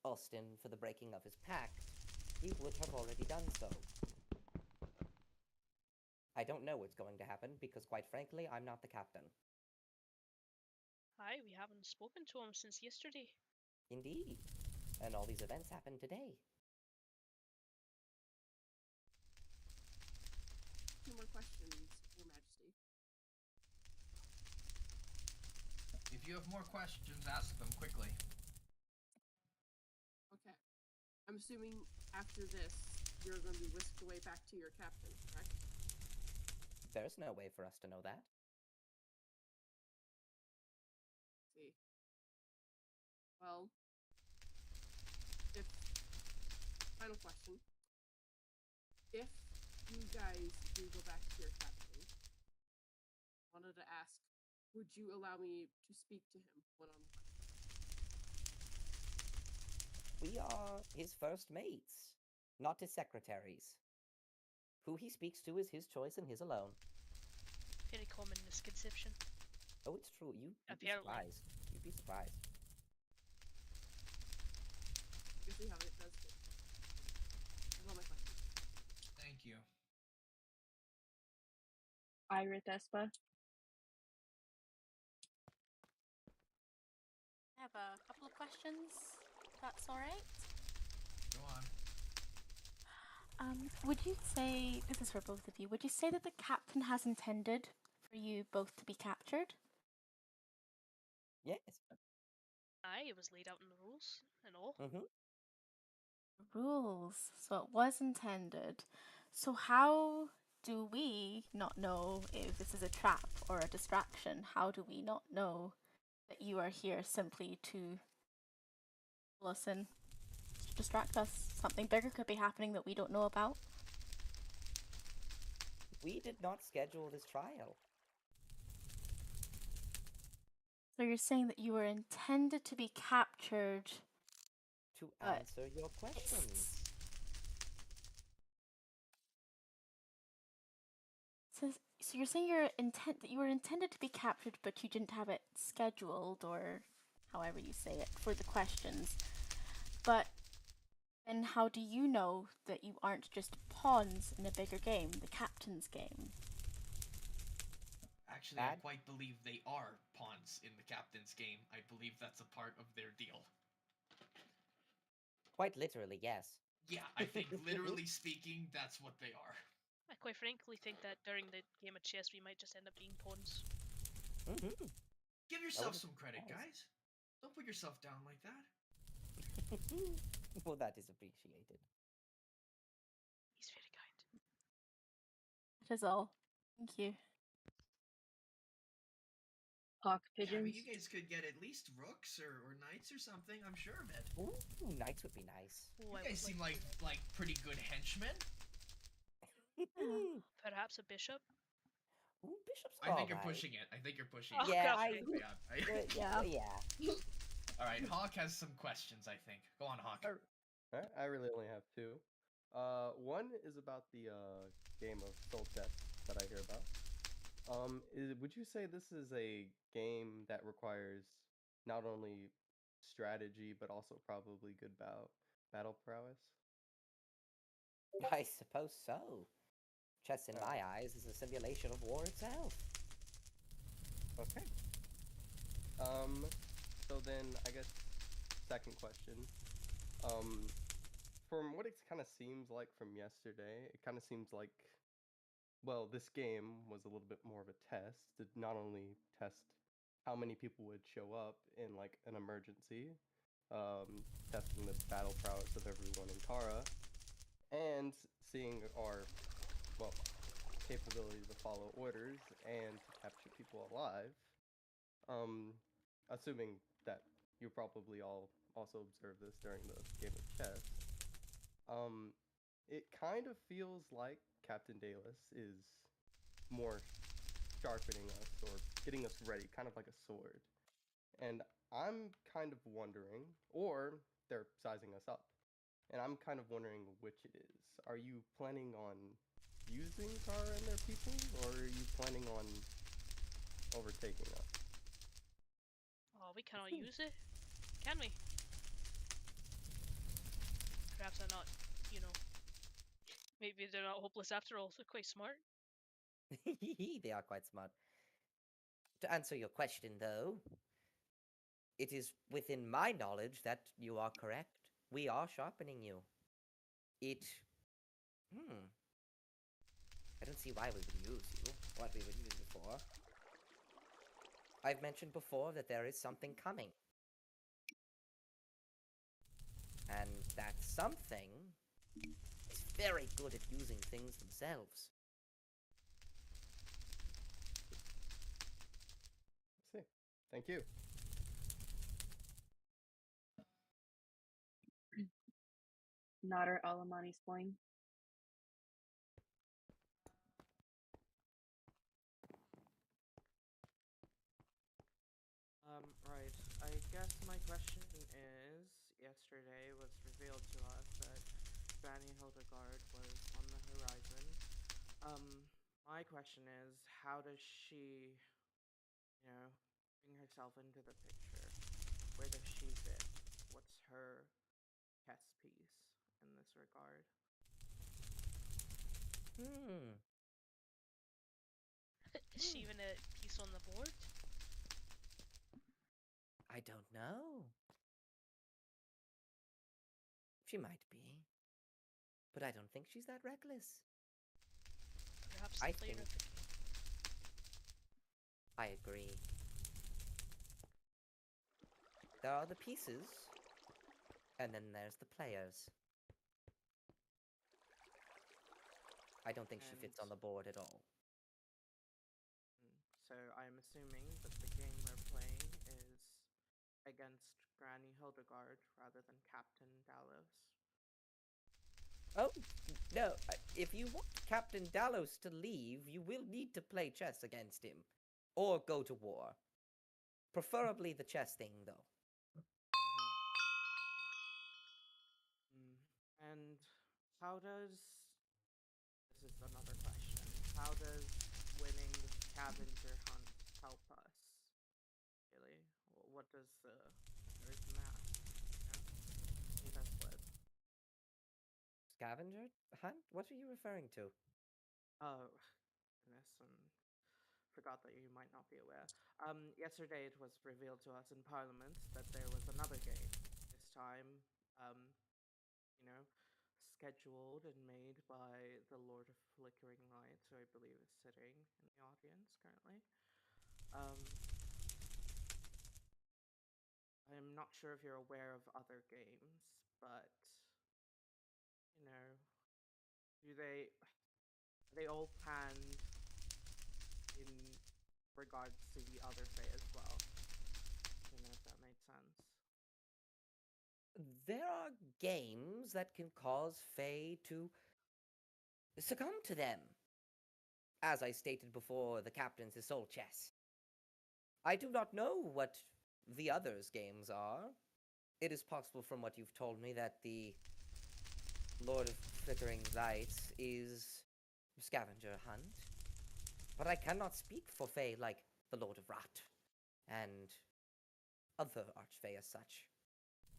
Austin for the breaking of his pact, he would have already done so. I don't know what's going to happen because, quite frankly, I'm not the captain. Aye, we haven't spoken to him since yesterday. Indeed. And all these events happened today. 2 more questions, Your Majesty. If you have more questions, ask them quickly. Okay. I'm assuming after this, you're going to be whisked away back to your captain, correct? There's no way for us to know that. See. Well, final question. If you guys do go back to your captain, I wanted to ask, would you allow me to speak to him one-on-one? We are his first mates, not his secretaries. Who he speaks to is his choice and his alone. Very common misconception. Oh, it's true. You'd be Apparently. surprised. You'd be surprised. You see how it does it. That's all my questions. Thank you. Irit Espa. I have a couple of questions, if that's alright. Go on. Would you say, this is for both of you, would you say that the captain has intended for you both to be captured? Yes. Aye, it was laid out in the rules and all. Rules, so it was intended. So how do we not know if this is a trap or a distraction? How do we not know that you are here simply to listen, to distract us? Something bigger could be happening that we don't know about. We did not schedule this trial. So you're saying that you were intended to be captured to answer your questions. So you're saying that you were intended to be captured, but you didn't have it scheduled, or however you say it, for the questions. But then how do you know that you aren't just pawns in a bigger game, the captain's game? Actually, I quite believe they are pawns in the captain's game. I believe that's a part of their deal. Quite literally, yes. Yeah, I think literally speaking, that's what they are. I quite frankly think that during the game of chess we might just end up being pawns. Give yourself some credit, guys. Don't put yourself down like that. Well, that is appreciated. He's very kind. That is all. Thank you. Hawk Yeah, I pigeons. mean, you guys could get at least rooks or knights or something. I'm sure of it. Ooh, knights would be nice. You guys seem like pretty good henchmen. Perhaps a bishop? Ooh, bishops. I think you're pushing it. I think you're pushing it. Yeah, yeah. All right, Hawk has some questions. I think. Go on, Hawk. Alright, I really only have 2. One is about the game of soul chess that I hear about. Would you say this is a game that requires not only strategy but also probably good battle prowess? I suppose so. Chess, in my eyes, is a simulation of war itself. Okay. So then I guess second question. From what it kind of seems like from yesterday, it kind of seems like, well, this game was a little bit more of a test to not only test how many people would show up in like an emergency, testing the battle prowess of everyone in Kara, and seeing our, well, capability to follow orders and to capture people alive. Assuming that you probably all also observed this during the game of chess. It kind of feels like Captain Dallas is more sharpening us or getting us ready, kind of like a sword. And I'm kind of wondering, or they're sizing us up, and I'm kind of wondering which it is. Are you planning on using Kara and their people, or are you planning on overtaking us? Oh, we cannot use it, can we? Perhaps they're not, you know. Maybe they're not hopeless after all. They're quite smart. They are quite smart. To answer your question, though, it is within my knowledge that you are correct. We are sharpening you. I don't see why we would use you, what we would use you for. I've mentioned before that there is something coming. And that something is very good at using things themselves. I see. Thank you. Nodder Alamani's playing. Right. I guess my question is, yesterday was revealed to us that Granny Hildegard was on the horizon. My question is, how does she, bring herself into the picture? Where does she fit? What's her chess piece in this regard? Is she even a piece on the board? I don't know. She might be. But I don't think she's that reckless. Perhaps the player of the game. I agree. There are the pieces, and then there's the players. I don't think she fits on the board at all. So I'm assuming that the game we're playing is against Granny Hildegard rather than Captain Dallos. Oh, no. If you want Captain Dallos to leave, you will need to play chess against him. Or go to war. Preferably the chess thing, though. And how does... This is another question. How does winning the scavenger hunt help us? Really? What does there's math, Leave us with. Scavenger hunt? What are you referring to? Oh, goodness, forgot that you might not be aware. Yesterday it was revealed to us in Parliament that there was another game. This time, scheduled and made by the Lord of Flickering Light, who I believe is sitting in the audience currently. I'm not sure if you're aware of other games, but, are they all planned in regards to the other Fae as well? I don't know if that made sense. There are games that can cause Fae to succumb to them. As I stated before, the captain's soul chess. I do not know what the others' games are. It is possible from what you've told me that the Lord of Flickering Lights is scavenger hunt. But I cannot speak for Fae like the Lord of Rot and other Archfae as such.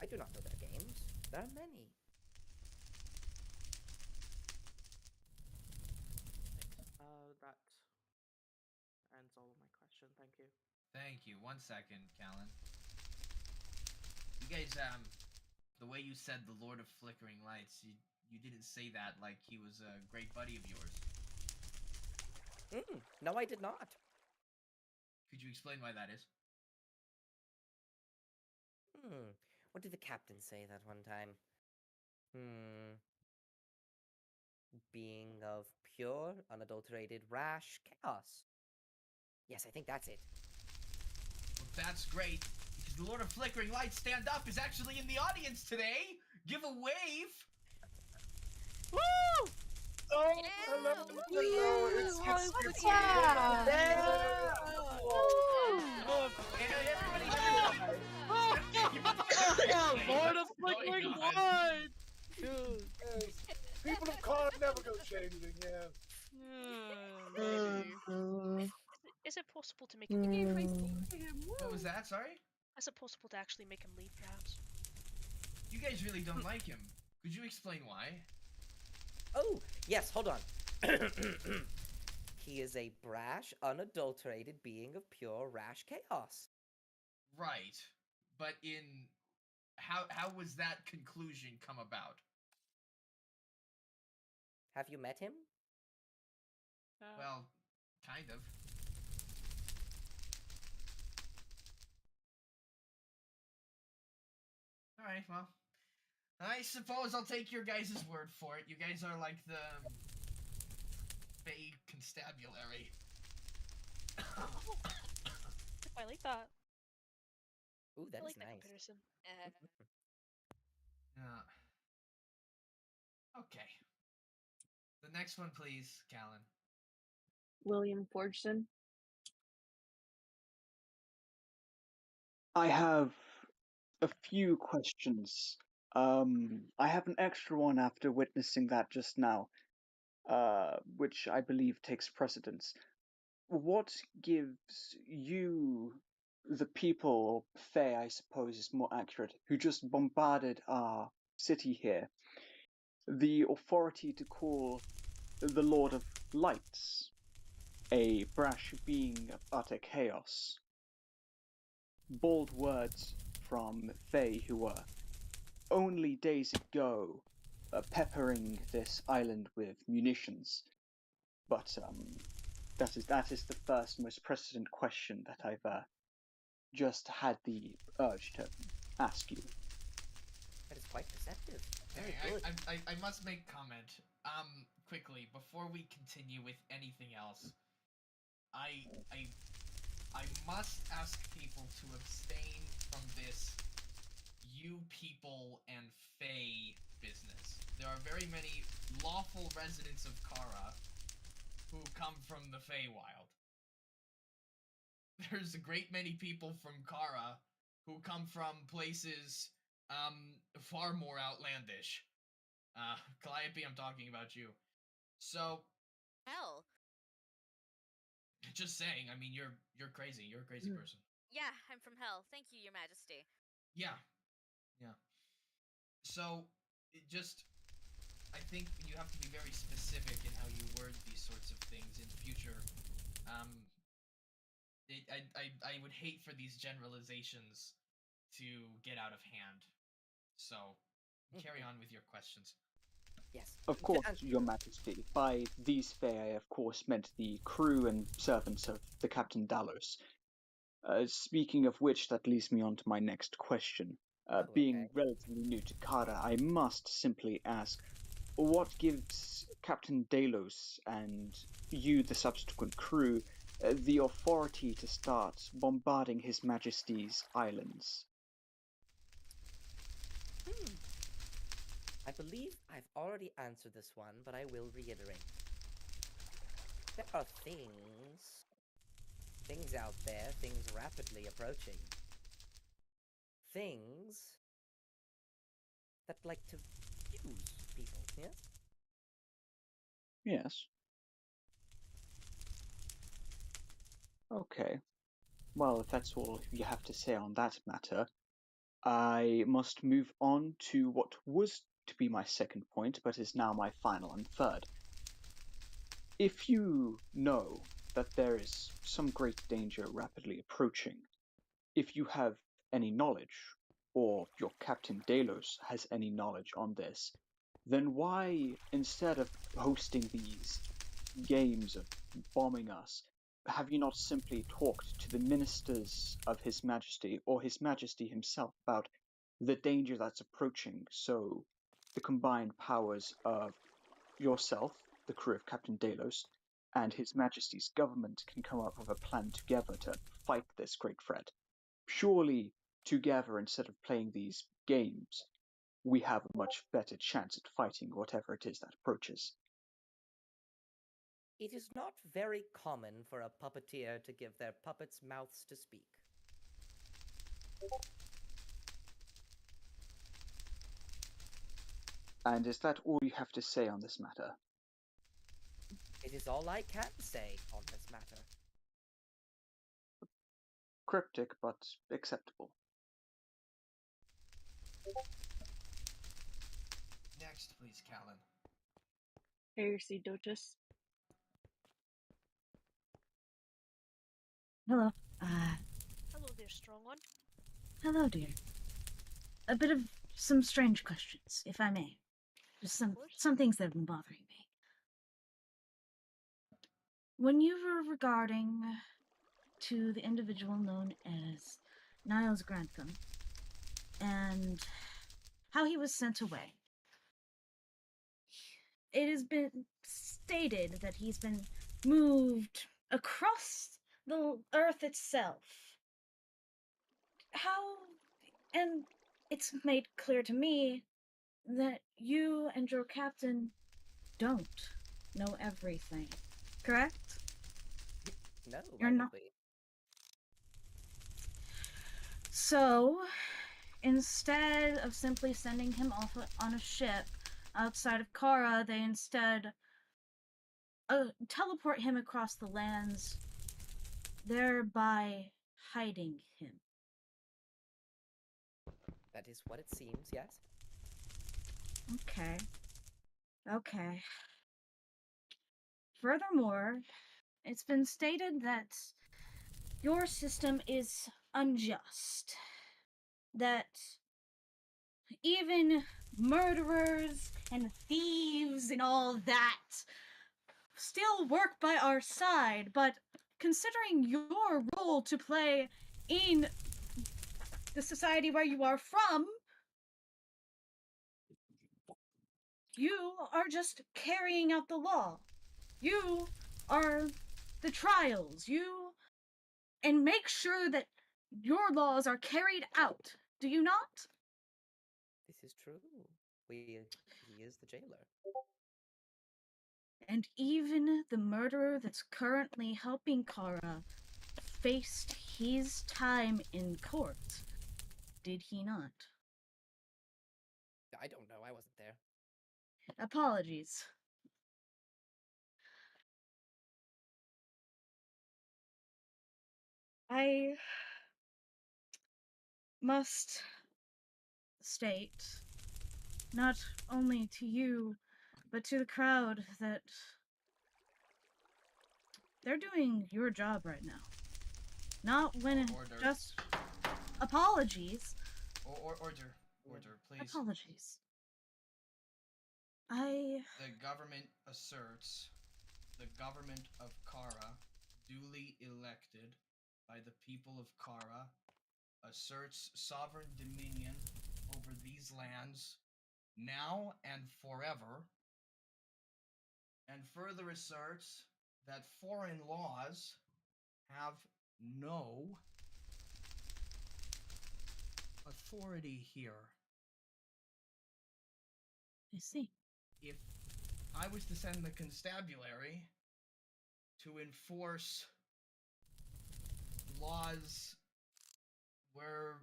I do not know their games. There are many. That ends all of my question. Thank you. Thank you. 1 second, Callan. You guys, the way you said the Lord of Flickering Lights, you didn't say that like he was a great buddy of yours. No, I did not. Could you explain why that is? What did the captain say that one time? Being of pure, unadulterated, rash chaos. Yes, I think that's it. Well, that's great, because the Lord of Flickering Lights Stand Up is actually in the audience today! Give a wave! Woo! Oh, hello, hello, it's Lord of Flickering Lights! Dude, yes. People of color never go changing, yes. Is it possible to make What him was that, sorry? Is it possible to actually make him leave, perhaps? You guys really don't like him. Could you explain why? Oh, yes, hold on. He is a brash, unadulterated being of pure, rash chaos. Right. But how was that conclusion come about? Have you met him? Well, kind of. Alright, well. I suppose I'll take your guys' word for it. You guys are like the Fey constabulary. I like that. Ooh, that I is like that nice. comparison. Okay. The next one, please, Callan. William Forgeson. I have a few questions. I have an extra one after witnessing that just now, which I believe takes precedence. What gives you, the people, or Fae, I suppose is more accurate, who just bombarded our city here, the authority to call the Lord of Lights a brash being of utter chaos? Bold words from Fae who were only days ago peppering this island with munitions. But that is the first most precedent question that I've just had the urge to ask you. That is quite perceptive. Very Okay, good. I must make comment. Quickly, before we continue with anything else, I must ask people to abstain from this you people and Fae business. There are very many lawful residents of Kara who come from the Feywild. There's a great many people from Kara who come from places far more outlandish. Calliope, I'm talking about you. So Hell. just saying, I mean you're crazy. You're a crazy person. Yeah, I'm from hell. Thank you, Your Majesty. Yeah. So I think you have to be very specific in how you word these sorts of things in the future. I would hate for these generalizations to get out of hand. So, carry on with your questions. Yes. Of course, Your Majesty. By these Fae, I of course meant the crew and servants of the Captain Dalos. Speaking of which, that leads me on to my next question. Being relatively new to Kara, I must simply ask, what gives Captain Dalos and you, the subsequent crew, the authority to start bombarding His Majesty's islands? I believe I've already answered this one, but I will reiterate. There are things out there, things rapidly approaching. Things that like to use people, yes? Yes. Okay. Well, if that's all you have to say on that matter, I must move on to what was to be my second point, but is now my final and third. If you know that there is some great danger rapidly approaching. If you have any knowledge, or your Captain Delos has any knowledge on this, then why, instead of hosting these games of bombing us, have you not simply talked to the ministers of His Majesty or His Majesty himself about the danger that's approaching, so the combined powers of yourself, the crew of Captain Delos, and His Majesty's government can come up with a plan together to fight this great threat? Surely, together, instead of playing these games, we have a much better chance at fighting whatever it is that approaches. It is not very common for a puppeteer to give their puppets mouths to speak. And is that all you have to say on this matter? It is all I can say on this matter. Cryptic, but acceptable. Next, please, Callan. Here, see Dotus. Hello. Hello there, strong one. Hello, dear. A bit of some strange questions, if I may. Just some things that have been bothering me. When you were regarding to the individual known as Niles Grantham and how he was sent away, it has been stated that he's been moved across the earth itself. How, and it's made clear to me that you and your captain don't know everything, correct? No, You're why would not. we? So, instead of simply sending him off on a ship outside of Kara, they instead teleport him across the lands, thereby hiding him. That is what it seems, yes? Okay. Okay. Furthermore, it's been stated that your system is unjust. That even murderers and thieves and all that still work by our side, but considering your role to play in the society where you are from, you are just carrying out the law. You are the trials. You and make sure that your laws are carried out. Do you not? This is true. He is the jailer. And even the murderer that's currently helping Kara faced his time in court. Did he not? I don't know. I wasn't there. Apologies. I must state, not only to you, but to the crowd, that they're doing your job right now. Not when Order. just apologies. Order, please. Apologies. The government asserts the government of Kara, duly elected by the people of Kara, asserts sovereign dominion over these lands now and forever, and further asserts that foreign laws have no authority here. I see. If I was to send the constabulary to enforce laws where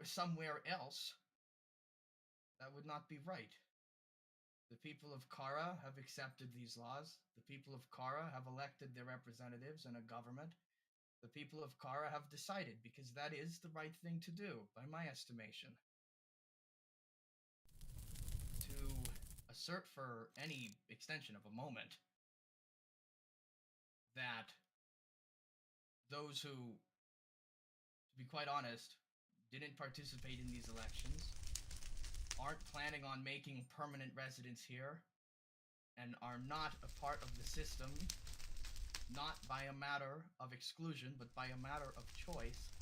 somewhere else, that would not be right. The people of Kara have accepted these laws. The people of Kara have elected their representatives in a government. The people of Kara have decided, because that is the right thing to do, by my estimation. To assert for any extension of a moment that those who, to be quite honest, didn't participate in these elections, aren't planning on making permanent residence here, and are not a part of the system, not by a matter of exclusion, but by a matter of choice,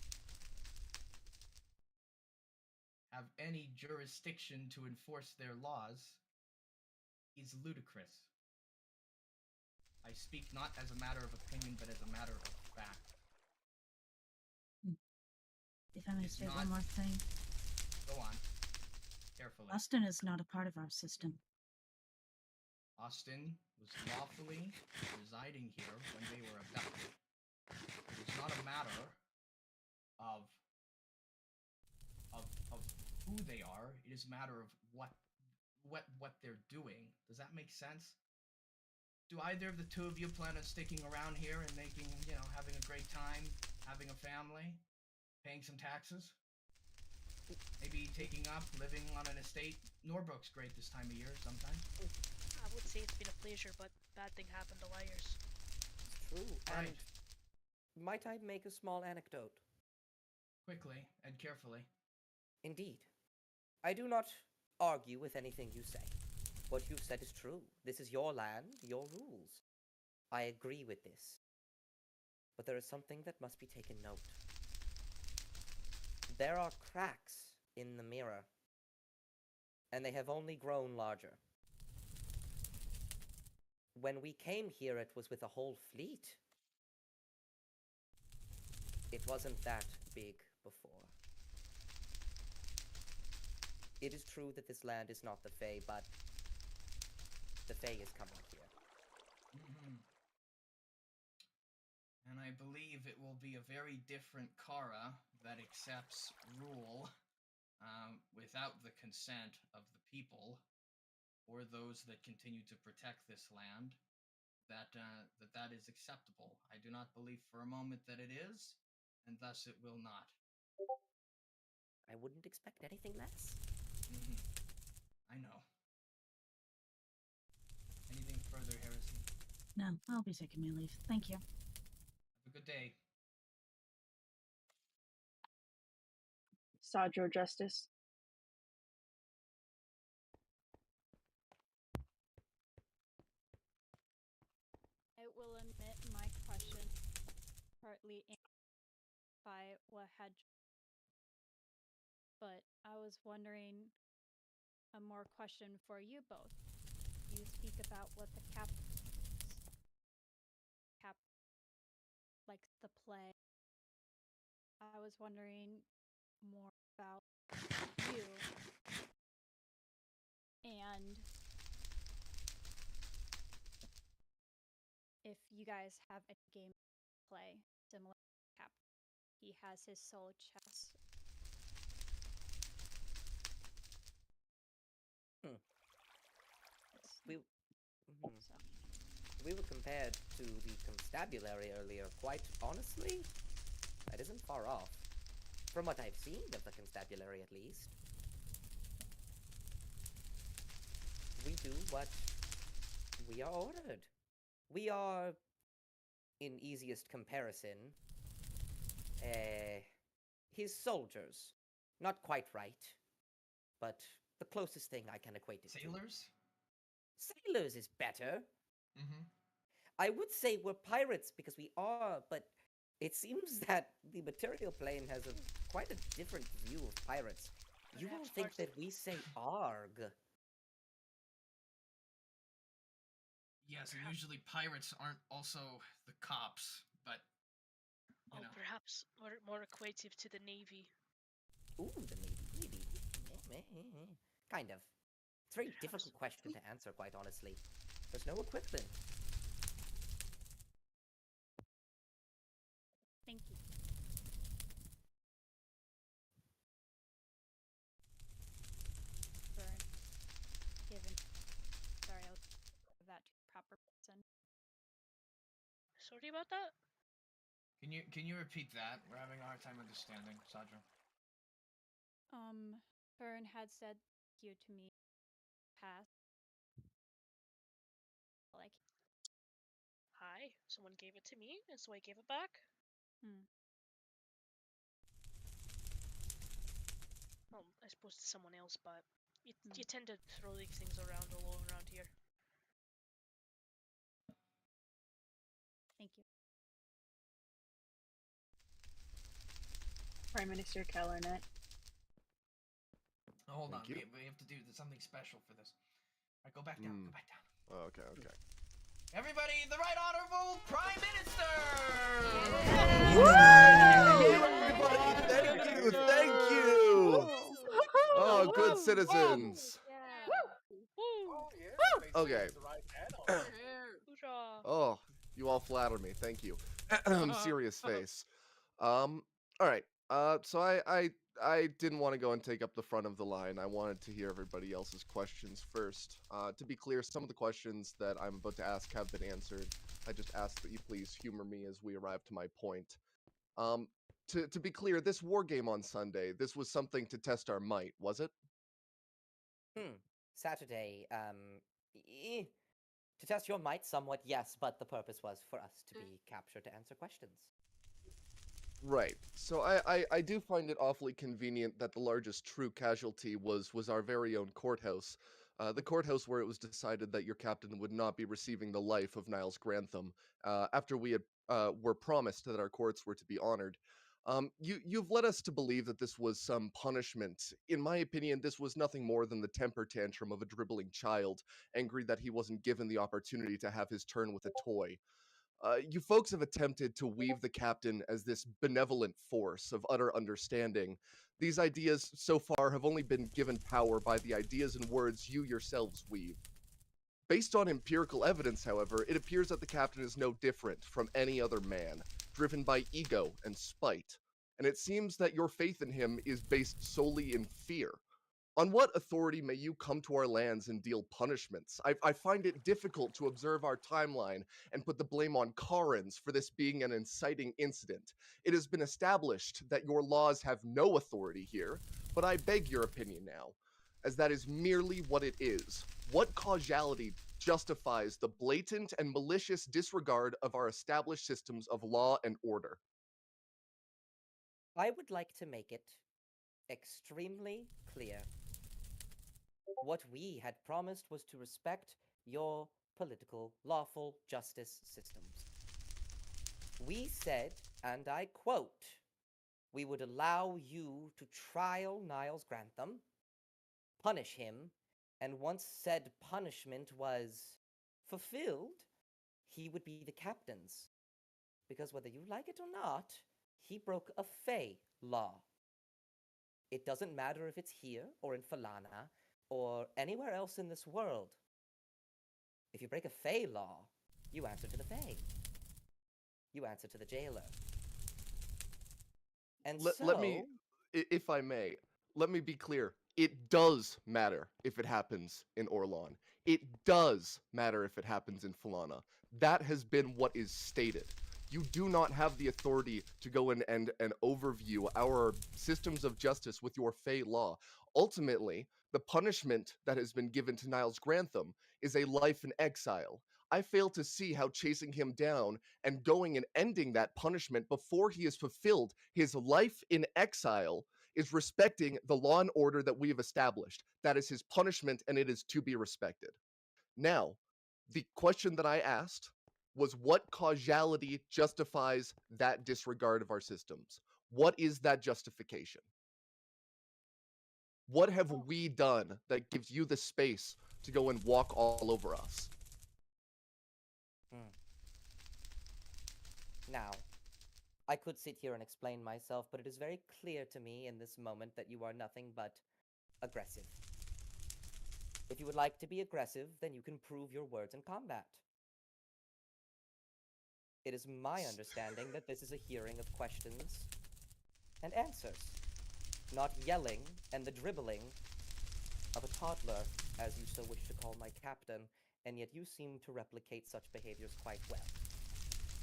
have any jurisdiction to enforce their laws, is ludicrous. I speak not as a matter of opinion, but as a matter of fact. If I may It's say not- one more thing, Go on. Carefully. Austin is not a part of our system. Austin was lawfully residing here when they were abducted. It is not a matter of who they are. It is a matter of what they're doing. Does that make sense? Do either of the two of you plan on sticking around here and making, having a great time, having a family, paying some taxes? Maybe taking up, living on an estate. Norbrook's great this time of year sometimes. I would say it's been a pleasure, but bad thing happened to liars. True. Right. And might I make a small anecdote? Quickly and carefully. Indeed. I do not argue with anything you say. What you've said is true. This is your land, your rules. I agree with this. But there is something that must be taken note. There are cracks in the mirror, and they have only grown larger. When we came here, it was with a whole fleet. It wasn't that big before. It is true that this land is not the Fae, but the Fae is coming here. And I believe it will be a very different Kara that accepts rule without the consent of the people, or those that continue to protect this land, that is acceptable. I do not believe for a moment that it is, and thus it will not. I wouldn't expect anything less. I know. Anything further, Heresy? No, I'll be taking my leave. Thank you. Have a good day. Sadro Justice. I will admit my question partly answered by what had, but I was wondering a more question for you both. You speak about what the cap likes to play. I was wondering more about you and if you guys have a game to play similar to Cap. He has his soul chess. We were compared to the constabulary earlier. Quite honestly, that isn't far off. From what I've seen of the constabulary, at least. We do what we are ordered. We are, in easiest comparison, his soldiers. Not quite right, but the closest thing I can equate it to. Sailors? Sailors is better. Mm-hmm. I would say we're pirates because we are, but it seems that the material plane has quite a different view of pirates. You all think that we say arg. Yes, and usually pirates aren't also the cops, but, you know. Perhaps more equative to the Navy. Ooh, the Navy. Kind of. It's a very difficult question to answer, quite honestly. There's no equivalent. Thank you. Burn. Given. Sorry, I'll give that to the proper person. Sorry about that? Can you repeat that? We're having a hard time understanding, Sadra. Fern had said thank you to me past. Like, hi. Someone gave it to me, and so I gave it back. Well, I suppose to someone else, but you tend to throw these things around all around here. Thank you. Prime Minister Kellernet. Hold on, Thank you. we have to do something special for this. Alright, go back down, go back down. Okay, okay. Everybody, the Right Honorable Prime Minister! Thank you! Oh, good citizens. Okay. Oh, you all flatter me. Thank you. Serious face. All right. So I didn't want to go and take up the front of the line. I wanted to hear everybody else's questions first. To be clear, some of the questions that I'm about to ask have been answered. I just ask that you please humor me as we arrive to my point. To be clear, this war game on Sunday, this was something to test our might, was it? Saturday, to test your might somewhat, yes, but the purpose was for us to be captured to answer questions. Right. So I do find it awfully convenient that the largest true casualty was our very own courthouse. The courthouse where it was decided that your captain would not be receiving the life of Niles Grantham, after we had were promised that our courts were to be honored. You've led us to believe that this was some punishment. In my opinion, this was nothing more than the temper tantrum of a dribbling child, angry that he wasn't given the opportunity to have his turn with a toy. You folks have attempted to weave the captain as this benevolent force of utter understanding. These ideas so far have only been given power by the ideas and words you yourselves weave. Based on empirical evidence, however, it appears that the captain is no different from any other man, driven by ego and spite. And it seems that your faith in him is based solely in fear. On what authority may you come to our lands and deal punishments? I find it difficult to observe our timeline and put the blame on Karens for this being an inciting incident. It has been established that your laws have no authority here, but I beg your opinion now, as that is merely what it is. What causality justifies the blatant and malicious disregard of our established systems of law and order? I would like to make it extremely clear. What we had promised was to respect your political, lawful justice systems. We said, and I quote, we would allow you to trial Niles Grantham, punish him, and once said punishment was fulfilled, he would be the captain's. Because whether you like it or not, he broke a Fey law. It doesn't matter if it's here or in Falana or anywhere else in this world. If you break a Fey law, you answer to the Fey. You answer to the jailer. And Let me, if I may, let me be clear. It does matter if it happens in Orlan. It does matter if it happens in Falana. That has been what is stated. You do not have the authority to go in and overview our systems of justice with your Fey law. Ultimately, the punishment that has been given to Niles Grantham is a life in exile. I fail to see how chasing him down and going and ending that punishment before he has fulfilled his life in exile is respecting the law and order that we have established. That is his punishment, and it is to be respected. Now, the question that I asked was what causality justifies that disregard of our systems? What is that justification? What have we done that gives you the space to go and walk all over us? Now, I could sit here and explain myself, but it is very clear to me in this moment that you are nothing but aggressive. If you would like to be aggressive, then you can prove your words in combat. It is my understanding that this is a hearing of questions and answers, not yelling and the dribbling of a toddler, as you so wish to call my captain, and yet you seem to replicate such behaviors quite well.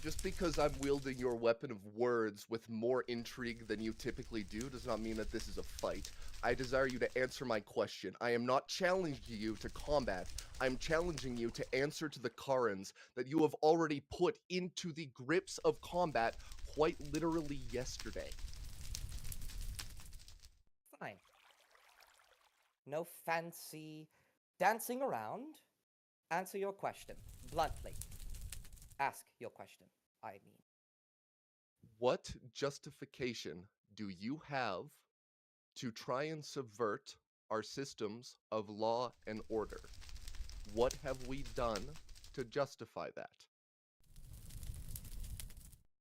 Just because I'm wielding your weapon of words with more intrigue than you typically do does not mean that this is a fight. I desire you to answer my question. I am not challenging you to combat. I'm challenging you to answer to the Karens that you have already put into the grips of combat quite literally yesterday. Fine. No fancy dancing around. Answer your question bluntly. Ask your question, I mean. What justification do you have to try and subvert our systems of law and order? What have we done to justify that?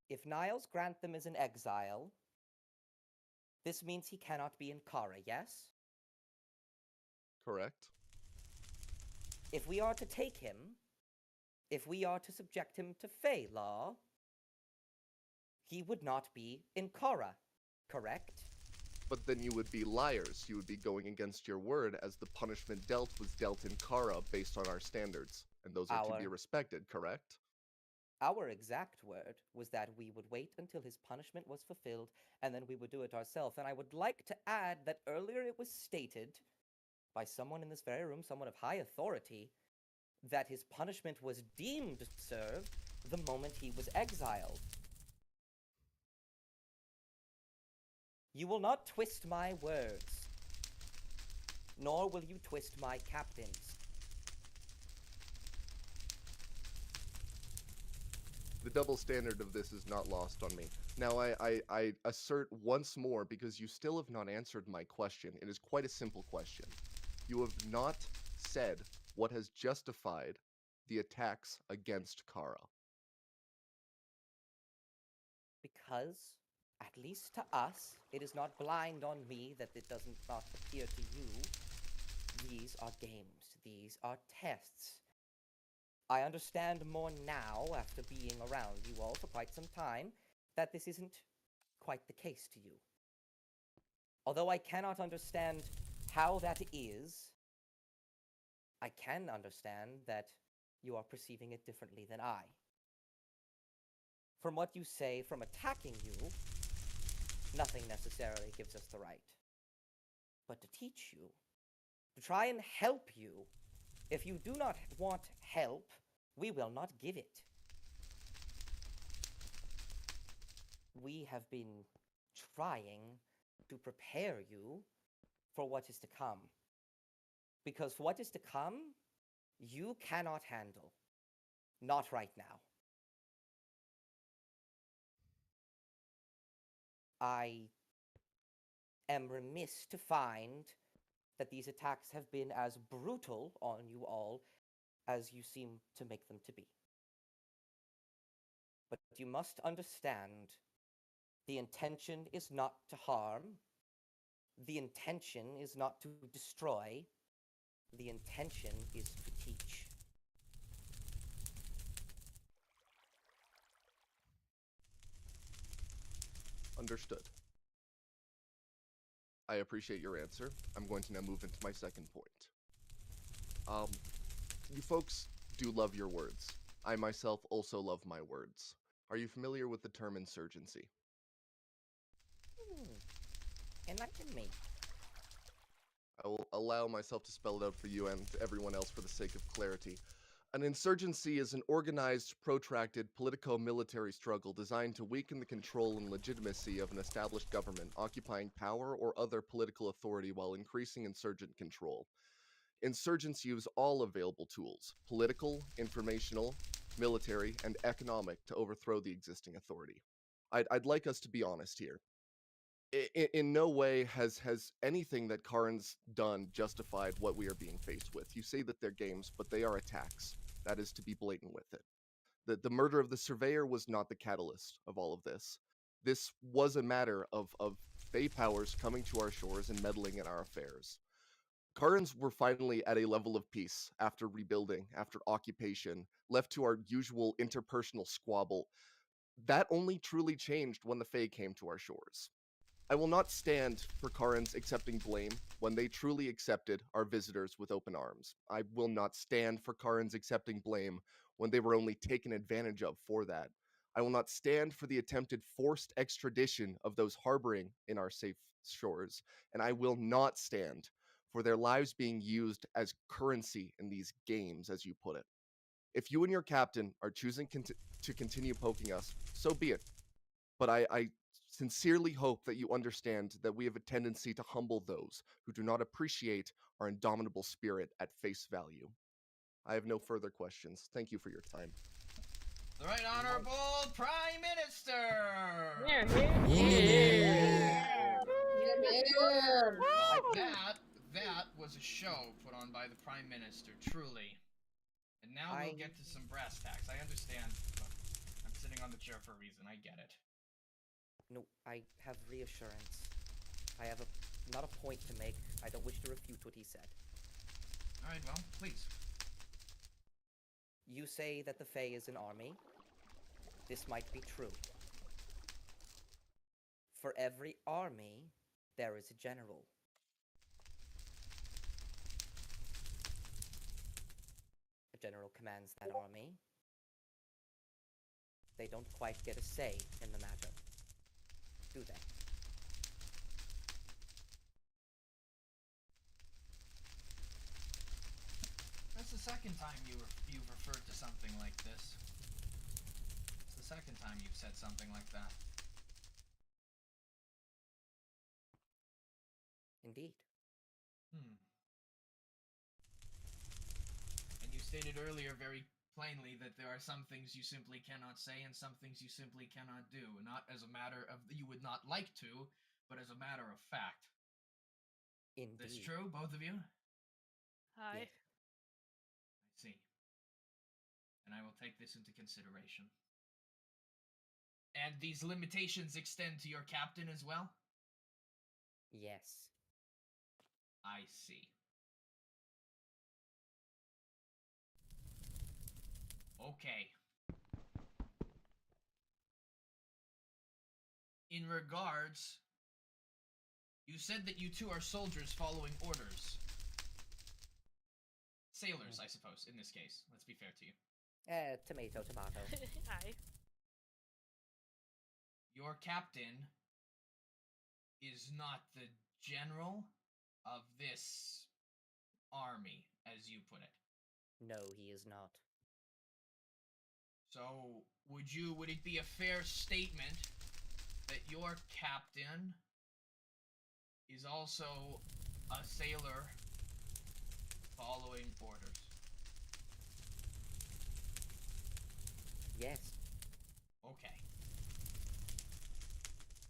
If Niles Grantham is in exile, this means he cannot be in Kara, yes? Correct. If we are to take him, if we are to subject him to Fey law, he would not be in Kara, correct? But then you would be liars. You would be going against your word, as the punishment dealt was dealt in Kara based on our standards, and those are to be respected, correct? Our exact word was that we would wait until his punishment was fulfilled, and then we would do it ourselves. And I would like to add that earlier it was stated by someone in this very room, someone of high authority, that his punishment was deemed served the moment he was exiled. You will not twist my words, nor will you twist my captain's. The double standard of this is not lost on me. Now, I assert once more, because you still have not answered my question. It is quite a simple question. You have not said what has justified the attacks against Kara. Because, at least to us, it is not blind on me that it doesn't not appear to you. These are games. These are tests. I understand more now, after being around you all for quite some time, that this isn't quite the case to you. Although I cannot understand how that is, I can understand that you are perceiving it differently than I. From what you say, from attacking you, nothing necessarily gives us the right. But to teach you, to try and help you, if you do not want help, we will not give it. We have been trying to prepare you for what is to come. Because what is to come, you cannot handle. Not right now. I am remiss to find that these attacks have been as brutal on you all as you seem to make them to be. But you must understand, the intention is not to harm. The intention is not to destroy. The intention is to teach. Understood. I appreciate your answer. I'm going to now move into my second point. You folks do love your words. I myself also love my words. Are you familiar with the term insurgency? Enlighten me. I will allow myself to spell it out for you and everyone else for the sake of clarity. An insurgency is an organized, protracted politico-military struggle designed to weaken the control and legitimacy of an established government occupying power or other political authority while increasing insurgent control. Insurgents use all available tools, political, informational, military, and economic, to overthrow the existing authority. I'd like us to be honest here. In no way has anything that Karin's done justified what we are being faced with. You say that they're games, but they are attacks. That is to be blatant with it. The murder of the surveyor was not the catalyst of all of this. This was a matter of Fey powers coming to our shores and meddling in our affairs. Karens were finally at a level of peace after rebuilding, after occupation, left to our usual interpersonal squabble. That only truly changed when the Fae came to our shores. I will not stand for Karens accepting blame when they truly accepted our visitors with open arms. I will not stand for Karens accepting blame when they were only taken advantage of for that. I will not stand for the attempted forced extradition of those harboring in our safe shores, and I will not stand for their lives being used as currency in these games, as you put it. If you and your captain are choosing to continue poking us, so be it. But I sincerely hope that you understand that we have a tendency to humble those who do not appreciate our indomitable spirit at face value. I have no further questions. Thank you for your time. The Right Honorable Prime Minister! Here, here. Well, that was a show put on by the Prime Minister, truly. And now we'll get to some brass tacks. I understand. Look, I'm sitting on the chair for a reason. I get it. No, I have reassurance. I have not a point to make. I don't wish to refute what he said. Alright, well, please. You say that the Fae is an army. This might be true. For every army, there is a general. A general commands that army. They don't quite get a say in the matter, do they? That's the second time you've referred to something like this. It's the second time you've said something like that. Indeed. And you stated earlier very plainly that there are some things you simply cannot say and some things you simply cannot do. Not as a matter of you would not like to, but as a matter of fact. Indeed. This true, both of you? Hi. I see. And I will take this into consideration. And these limitations extend to your captain as well? Yes. I see. Okay. In regards, you said that you two are soldiers following orders. Sailors, I suppose, in this case. Let's be fair to you. Tomato, tomato. Hi. Your captain is not the general of this army, as you put it. No, he is not. So, would it be a fair statement that your captain is also a sailor following orders? Yes. Okay.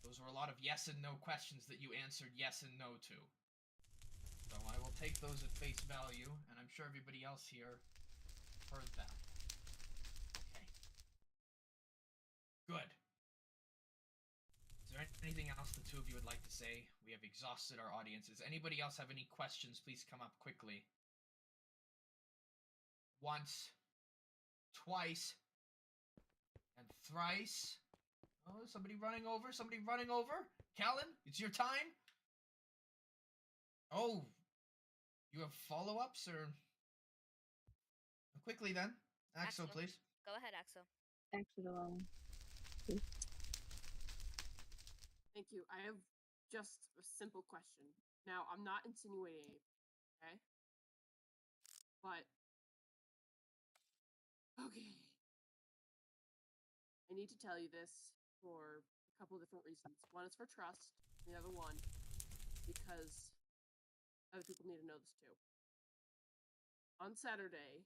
Those were a lot of yes and no questions that you answered yes and no to. So I will take those at face value, and I'm sure everybody else here heard that. Okay. Good. Is there anything else the two of you would like to say? We have exhausted our audiences. Anybody else have any questions? Please come up quickly. Once, twice, and thrice. Oh, somebody running over, somebody running over. Callan, it's your time. Oh, you have follow-ups, or? Quickly then. Axel, please. Go ahead, Axel. Axel. Thank you. I have just a simple question. Now, I'm not insinuating, okay? But, okay. I need to tell you this for a couple of different reasons. One is for trust, the other one because other people need to know this too. On Saturday,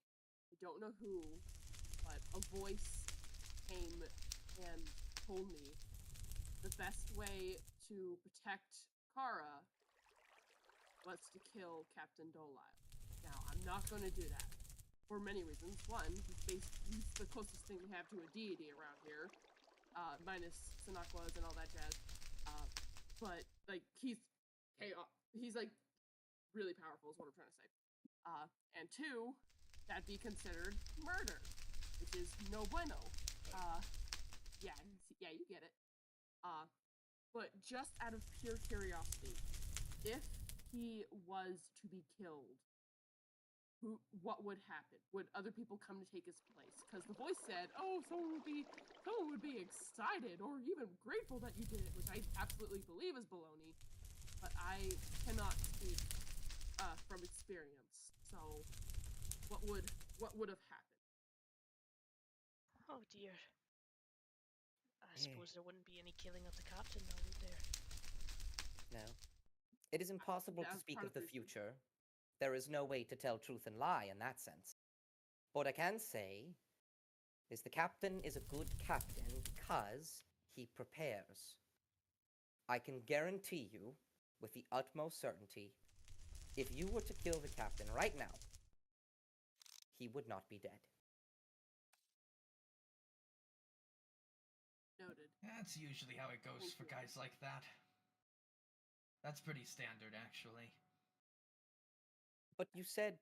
I don't know who, but a voice came and told me the best way to protect Kara was to kill Captain Dolile. Now, I'm not going to do that for many reasons. One, he's the closest thing we have to a deity around here, minus Sanakwas and all that jazz. But like he's like really powerful is what I'm trying to say. And two, that'd be considered murder, which is no bueno. Yeah, you get it. But just out of pure curiosity, if he was to be killed, what would happen? Would other people come to take his place? Because the voice said, "Oh, someone would be excited or even grateful that you did it," which I absolutely believe is baloney. But I cannot speak from experience. So, what would have happened? Oh dear. I suppose there wouldn't be any killing of the captain, though, would there? No. It is impossible Yeah, to speak part of of the this- future. There is no way to tell truth and lie in that sense. What I can say is the captain is a good captain because he prepares. I can guarantee you, with the utmost certainty, if you were to kill the captain right now, he would not be dead. Noted. That's usually how it goes for guys like that. That's pretty standard, actually. But you said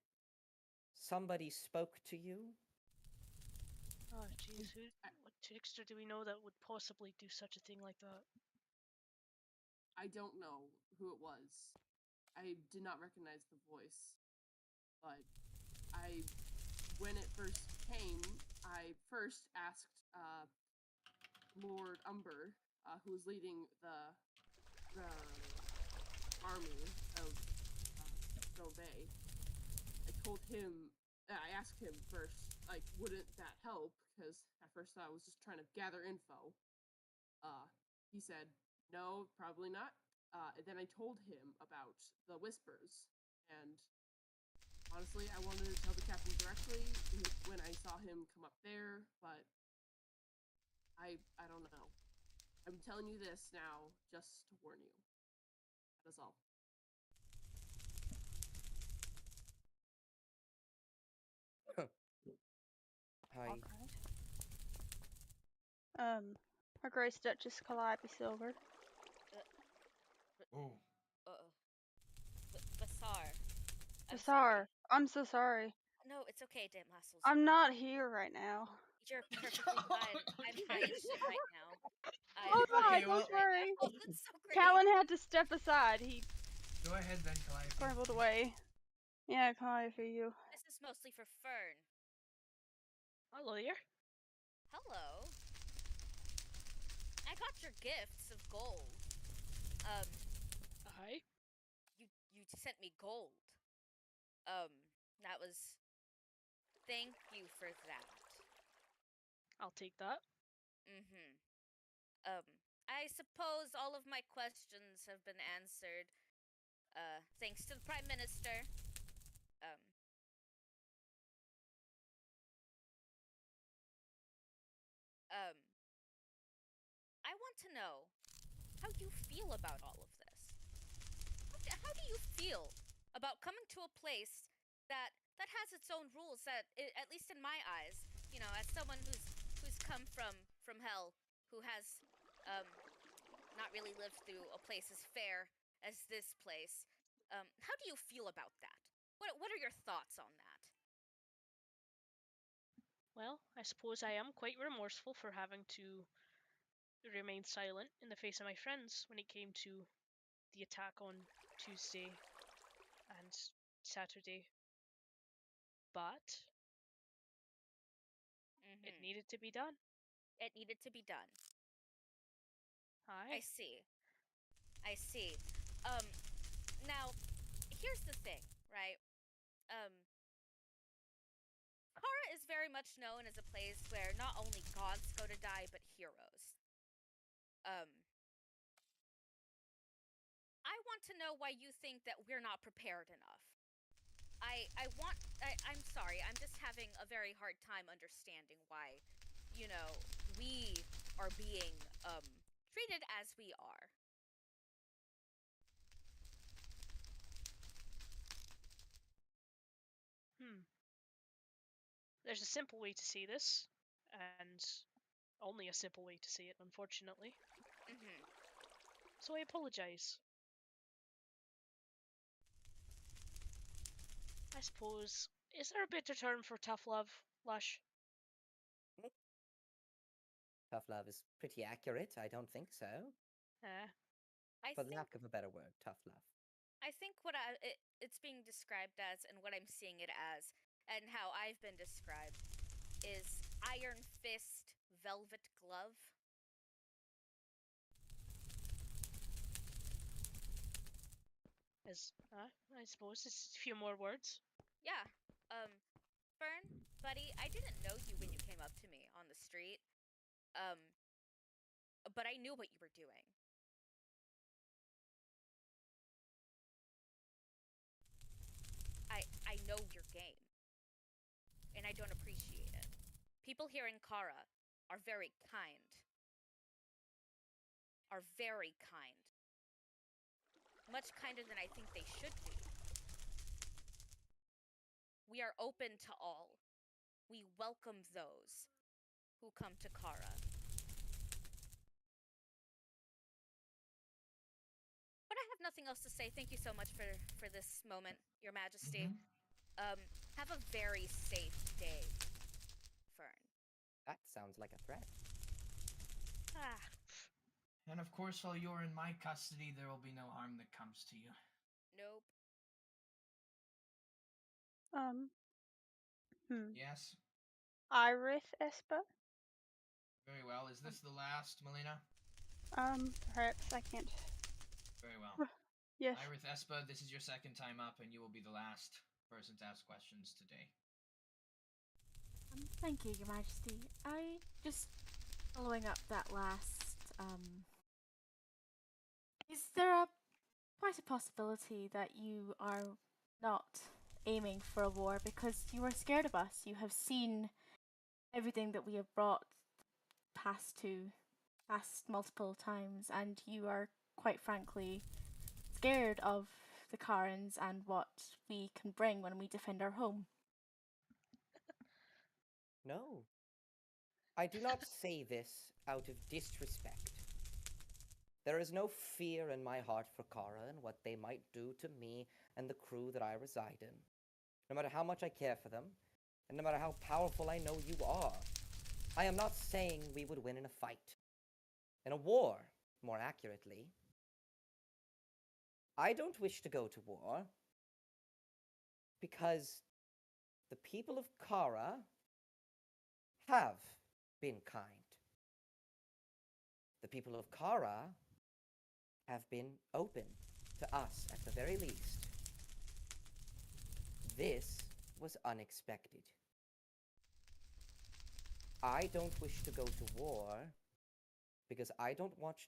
somebody spoke to you? Oh jeez, what trickster do we know that would possibly do such a thing like that? I don't know who it was. I did not recognize the voice, but when it first came, I first asked Lord Umber, who was leading the army of Stone Bay. I asked him first, like, wouldn't that help? Because at first I was just trying to gather info. He said, no, probably not. And then I told him about the whispers, and honestly, I wanted to tell the captain directly when I saw him come up there, but I don't know. I'm telling you this now just to warn you. That is all. Hi. Her Grace Duchess Calliope Silver. Oh. Basar. Basar, I'm so sorry. No, it's okay, Dame Lassels. I'm not here right now. You're perfectly fine. I'm high as shit right now. Oh God, Okay, well- don't worry. Oh, that's so great. Callan had to step aside. He Go ahead then, Calliope. scrambled away. Yeah, Calliope for you. This is mostly for Fern. Hello there. Hello. I got your gifts of gold. Hi. You sent me gold. That was. Thank you for that. I'll take that. I suppose all of my questions have been answered. Thanks to the Prime Minister. I want to know how you feel about all of this. How do you feel about coming to a place that has its own rules? That, at least in my eyes, you know, as someone who's come from hell, who has not really lived through a place as fair as this place. How do you feel about that? What are your thoughts on that? Well, I suppose I am quite remorseful for having to remain silent in the face of my friends when it came to the attack on Tuesday and Saturday. But it needed to be done. It needed to be done. Hi. I see. Now, here's the thing, right? Kara is very much known as a place where not only gods go to die, but heroes. I want to know why you think that we're not prepared enough. I'm sorry, I'm just having a very hard time understanding why, you know, we are being, treated as we are. There's a simple way to say this, and only a simple way to say it, unfortunately. So I apologize. I suppose, is there a better term for tough love, Lush? Tough love is pretty accurate. I don't think so. For lack of a better word, tough love. I think it's being described as, and what I'm seeing it as, and how I've been described, is iron fist, velvet glove. As I suppose it's a few more words. Yeah. Fern, buddy, I didn't know you when you came up to me on the street. But I knew what you were doing. I know your game. And I don't appreciate it. People here in Kara are very kind. Much kinder than I think they should be. We are open to all. We welcome those who come to Kara. But I have nothing else to say. Thank you so much for this moment, Your Majesty. Have a very safe day, Fern. That sounds like a threat. And of course, while you're in my custody, there will be no harm that comes to you. Nope. Yes? Iris Esper? Very well. Is this the last, Melina? Perhaps I can't. Very well. Yes. Iris Espa, this is your second time up, and you will be the last person to ask questions today. Thank you, Your Majesty. I just following up that last. Is there quite a possibility that you are not aiming for a war because you are scared of us? You have seen everything that we have brought past multiple times, and you are quite frankly scared of the Karens and what we can bring when we defend our home. No. I do not say this out of disrespect. There is no fear in my heart for Kara and what they might do to me and the crew that I reside in. No matter how much I care for them, and no matter how powerful I know you are, I am not saying we would win in a fight. In a war, more accurately. I don't wish to go to war because the people of Kara have been kind. The people of Kara have been open to us at the very least. This was unexpected. I don't wish to go to war because I don't want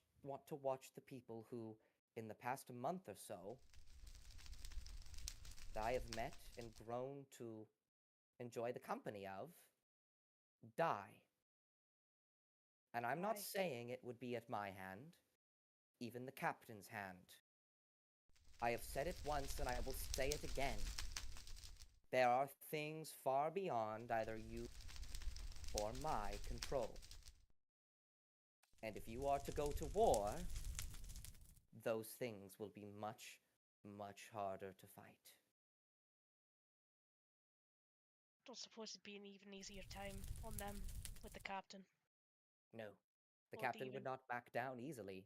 to watch the people who, in the past month or so, that I have met and grown to enjoy the company of, die. And I'm not saying it would be at my hand, even the captain's hand. I have said it once and I will say it again. There are things far beyond either you or my control. And if you are to go to war, those things will be much, much harder to fight. Don't suppose it'd be an even easier time on them with the captain. No, the Or captain would not back down easily.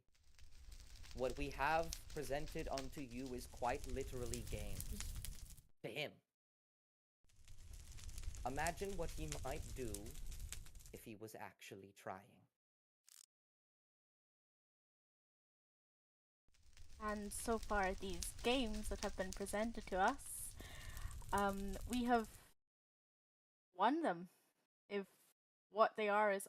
What we have presented unto you is quite literally games. To him. Imagine what he might do if he was actually trying. And so far, these games that have been presented to us, we have won them. If what they are is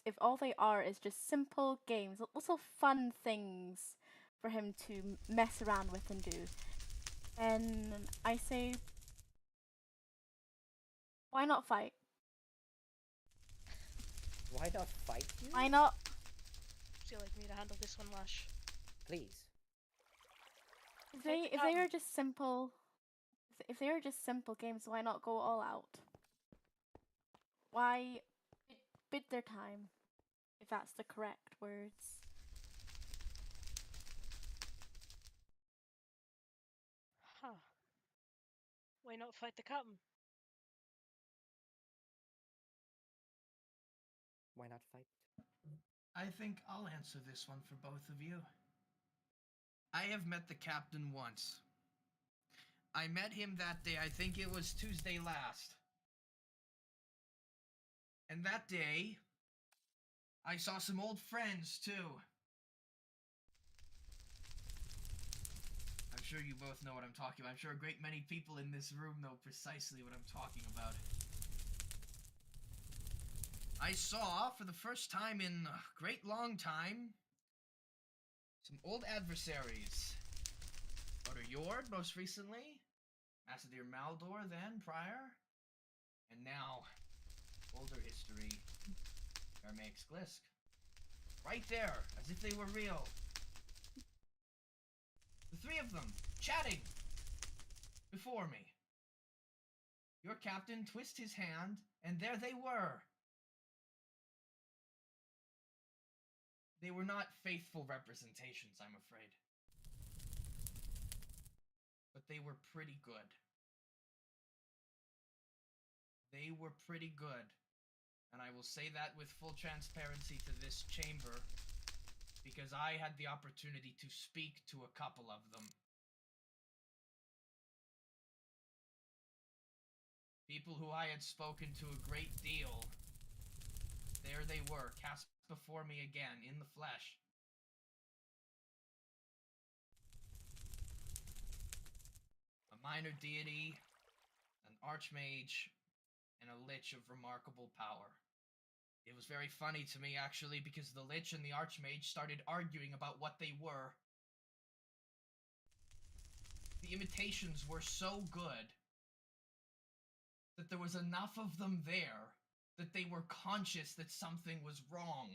if all they are is just simple games, little fun things for him to mess around with and do, and I say, why not fight? Why not fight you? Why not? Would you like me to handle this one, Lash? Please. If they are just simple, if they are just simple games, why not go all out? Why bid their time, if that's the correct words? Huh. Why not fight the captain? Why not fight? I think I'll answer this one for both of you. I have met the captain once. I met him that day, I think it was Tuesday last. And that day, I saw some old friends too. I've sure you both know what I'm talking about. I'm sure a great many people in this room know precisely what I'm talking about. I saw, for the first time in a great long time, some old adversaries. Otter Yord, most recently. Massadir Maldor, then, prior. And now, older history. Ermaex Glisk. Right there, as if they were real. The three of them, chatting. Before me. Your captain twist his hand, and there they were. They were not faithful representations, I'm afraid. But they were pretty good. They were pretty good. And I will say that with full transparency to this chamber, because I had the opportunity to speak to a couple of them. People who I had spoken to a great deal. There they were, cast before me again, in the flesh. A minor deity, an archmage, and a lich of remarkable power. It was very funny to me, actually, because the lich and the archmage started arguing about what they were. The imitations were so good that there was enough of them there that they were conscious that something was wrong.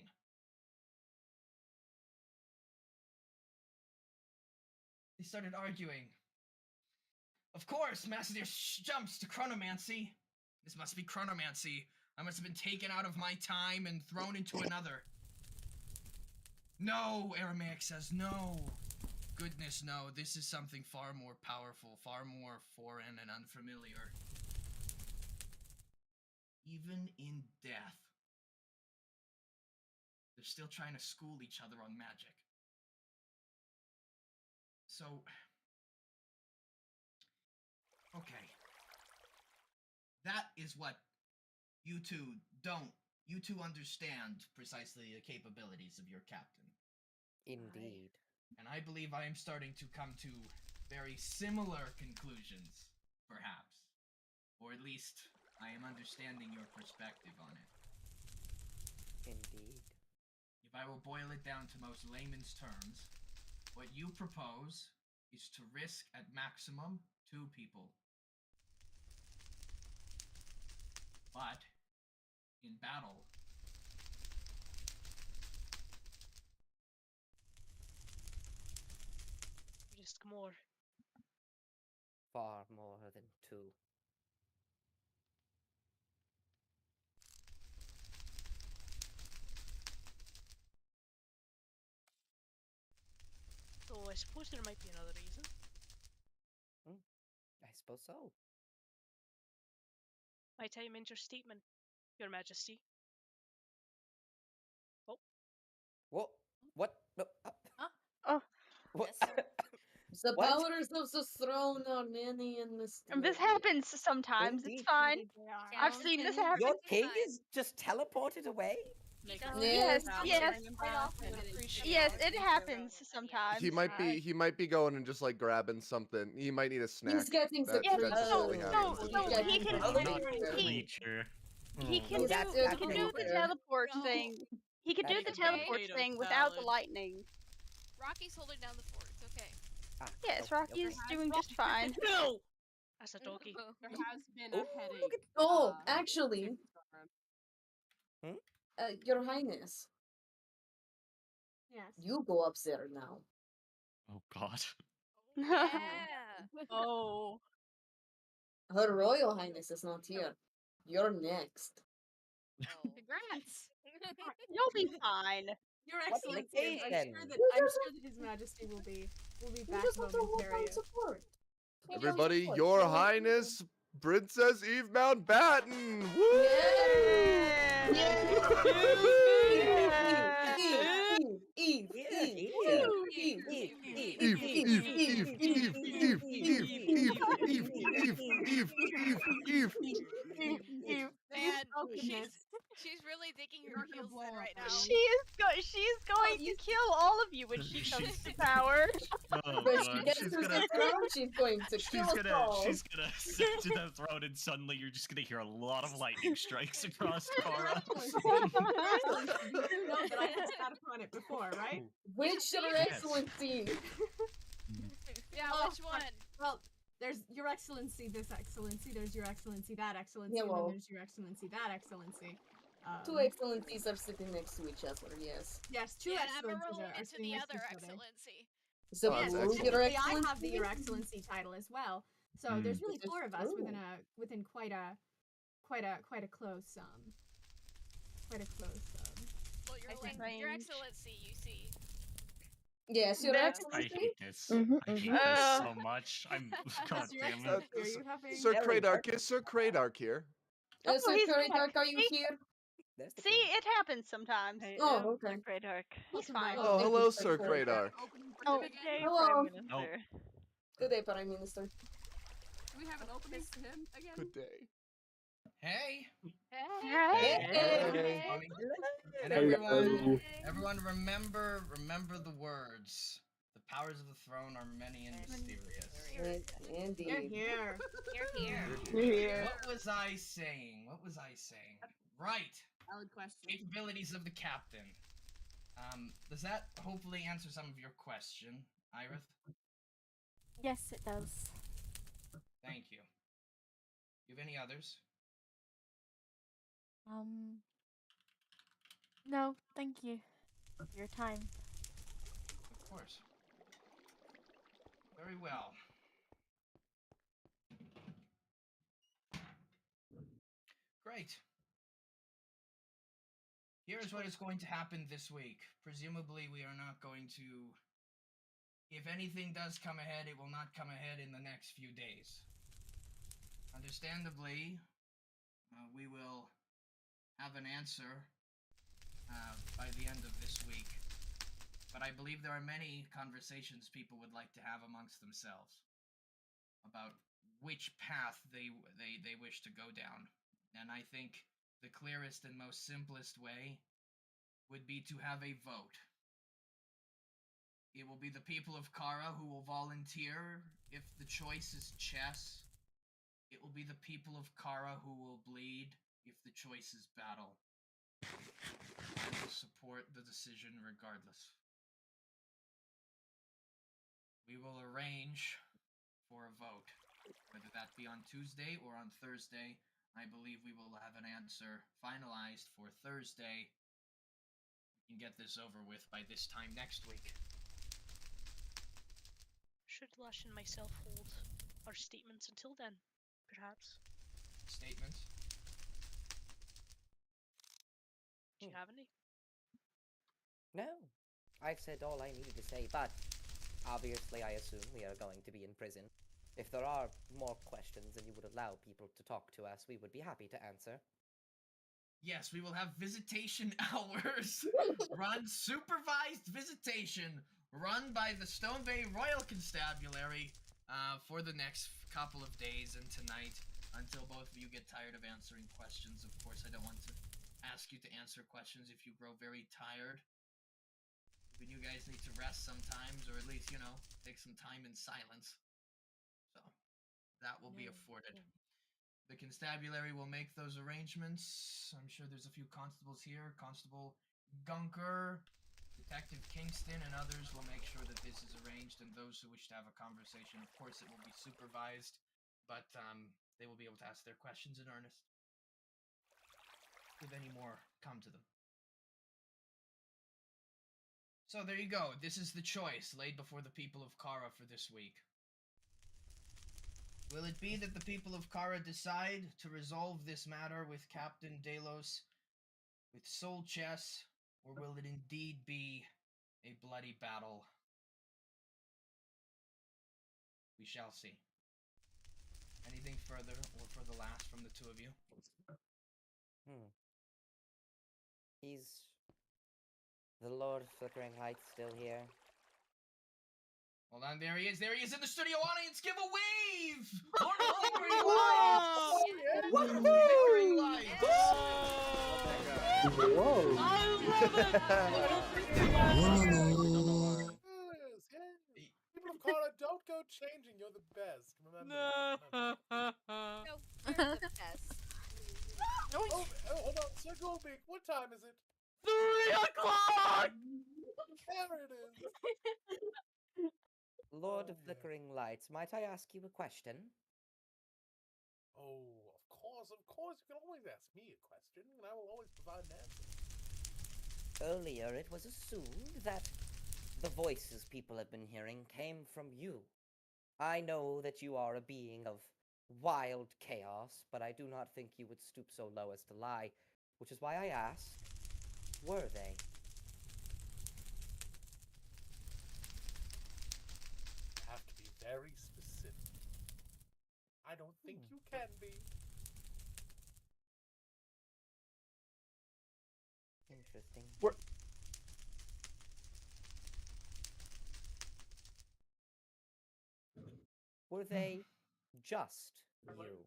They started arguing. Of course, Massadir jumps to chronomancy. This must be chronomancy. I must have been taken out of my time and thrown into another. No, Ermaex says, no. Goodness, no. This is something far more powerful, far more foreign and unfamiliar. Even in death, they're still trying to school each other on magic. So, okay. That is what you two don't. You two understand precisely the capabilities of your captain. Indeed. And I believe I am starting to come to very similar conclusions, perhaps. Or at least, I am understanding your perspective on it. Indeed. If I will boil it down to most layman's terms, what you propose is to risk at maximum 2 people. But, in battle, risk more. Far more than 2. So I suppose there might be another reason. I suppose so. Might I amend your statement, Your Majesty? Oh. What? What? No. Oh. What? The What? powers of the throne are many and mysterious. And this happens sometimes. Indeed. It's fine. I've Sounds seen this good. happen. Your king is just teleported away? Yes, yes, yes. It happens sometimes. He might be going and just like grabbing something. He might need a snack. He's getting the Yes, That's totally happens. he can creature. he can do the teleport thing. He can do the teleport thing without the lightning. Rocky's holding down the fort. It's okay. Yes, Rocky's doing just fine. No! As a doggy. There has been a headache. Oh, actually, Hmm? Your Highness, Yes. you go up there now. Oh God. Yeah. Oh. Her Royal Highness is not here. You're next. Congrats. You'll be fine. Your What an Excellency, I'm occasion. sure that His Majesty will be back just have to hold momentarily. down support. Everybody, Your Highness, Princess Eve Mountbatten! Woo! Man, she's really digging your heels then right now. She's going to kill all of you when she comes to power. Oh When she god, gets to the throne, she's going to kill us all. she's gonna sit to the throne, and suddenly you're just gonna hear a lot of lightning strikes across Kara. You do know that I had sat upon it before, right? Which Your Excellency? Yeah, which one? Well, there's Your Excellency, this Excellency, there's Your Excellency, that Excellency, Yeah, and well. then there's Your Excellency, that Excellency. Two excellencies are sitting next to each other, yes. Yes, two Yeah, I'm excellencies are related to sitting the next to other each other. excellency. So, Yes, Your technically, I have Excellency? the Your Excellency title as well. So there's really This is four of us true. within quite a close Well, your excellency, you see. Yes, Your I Excellency. hate this. I hate this so much. I'm god Your damn it. Excellency, are you having... Sir Kradark, is Sir Kradark here? Sir he's Kradark, are you he- here? See, it happens sometimes. Oh, okay. Great Arc. He's fine. Oh, thank hello, you, Sir Kradark. Oh, good day, hello. Prime Minister. Good day, Prime Minister. Do we have an opening for him again? Good day. Hey. Hey. And everyone remember the words. The powers of the throne are many and mysterious. Indeed. Here. What was I saying? Right. Valid question. Capabilities of the captain. Does that hopefully answer some of your question, Irith? Yes, it does. Thank you. You have any others? No, thank you for your time. Of course. Very well. Great. Here's what is going to happen this week. Presumably, we are not going to... If anything does come ahead, it will not come ahead in the next few days. Understandably, we will have an answer by the end of this week. But I believe there are many conversations people would like to have amongst themselves about which path they wish to go down. And I think the clearest and most simplest way would be to have a vote. It will be the people of Kara who will volunteer if the choice is chess. It will be the people of Kara who will bleed if the choice is battle. I will support the decision regardless. We will arrange for a vote, whether that be on Tuesday or on Thursday. I believe we will have an answer finalized for Thursday. We can get this over with by this time next week. Should Lush and myself hold our statements until then, perhaps? Statements? Do you have any? No. I've said all I needed to say, but obviously I assume we are going to be in prison. If there are more questions and you would allow people to talk to us, we would be happy to answer. Yes, we will have visitation hours. Supervised visitation, run by the Stone Bay Royal Constabulary for the next couple of days and tonight, until both of you get tired of answering questions. Of course, I don't want to ask you to answer questions if you grow very tired. When you guys need to rest sometimes, or at least, take some time in silence. So, that will be afforded. The constabulary will make those arrangements. I'm sure there's a few constables here. Constable Gunker, Detective Kingston, and others will make sure that this is arranged, and those who wish to have a conversation, of course, it will be supervised, but they will be able to ask their questions in earnest. If any more come to them. So there you go. This is the choice laid before the people of Kara for this week. Will it be that the people of Kara decide to resolve this matter with Captain Delos with Soul Chess, or will it indeed be a bloody battle? We shall see. Anything further, or for the last from the two of you? Is the Lord Flickering Lights still here? Hold on, there he is in the studio audience! Give a wave! Lord of Flickering Lights! Flickering Lights! Whoa. Yes, yes. People of Kara, don't go changing. You're the best. Remember that. No, you're the best. Oh, hold on. Sir Goldbeak, what time is it? 3 o'clock! There it is. Lord of Flickering Lights, might I ask you a question? Oh, of course, of course. You can always ask me a question, and I will always provide an answer. Earlier, it was assumed that the voices people have been hearing came from you. I know that you are a being of wild chaos, but I do not think you would stoop so low as to lie, which is why I ask, were they? You have to be very specific. I don't think you can be. Interesting. Were they just you?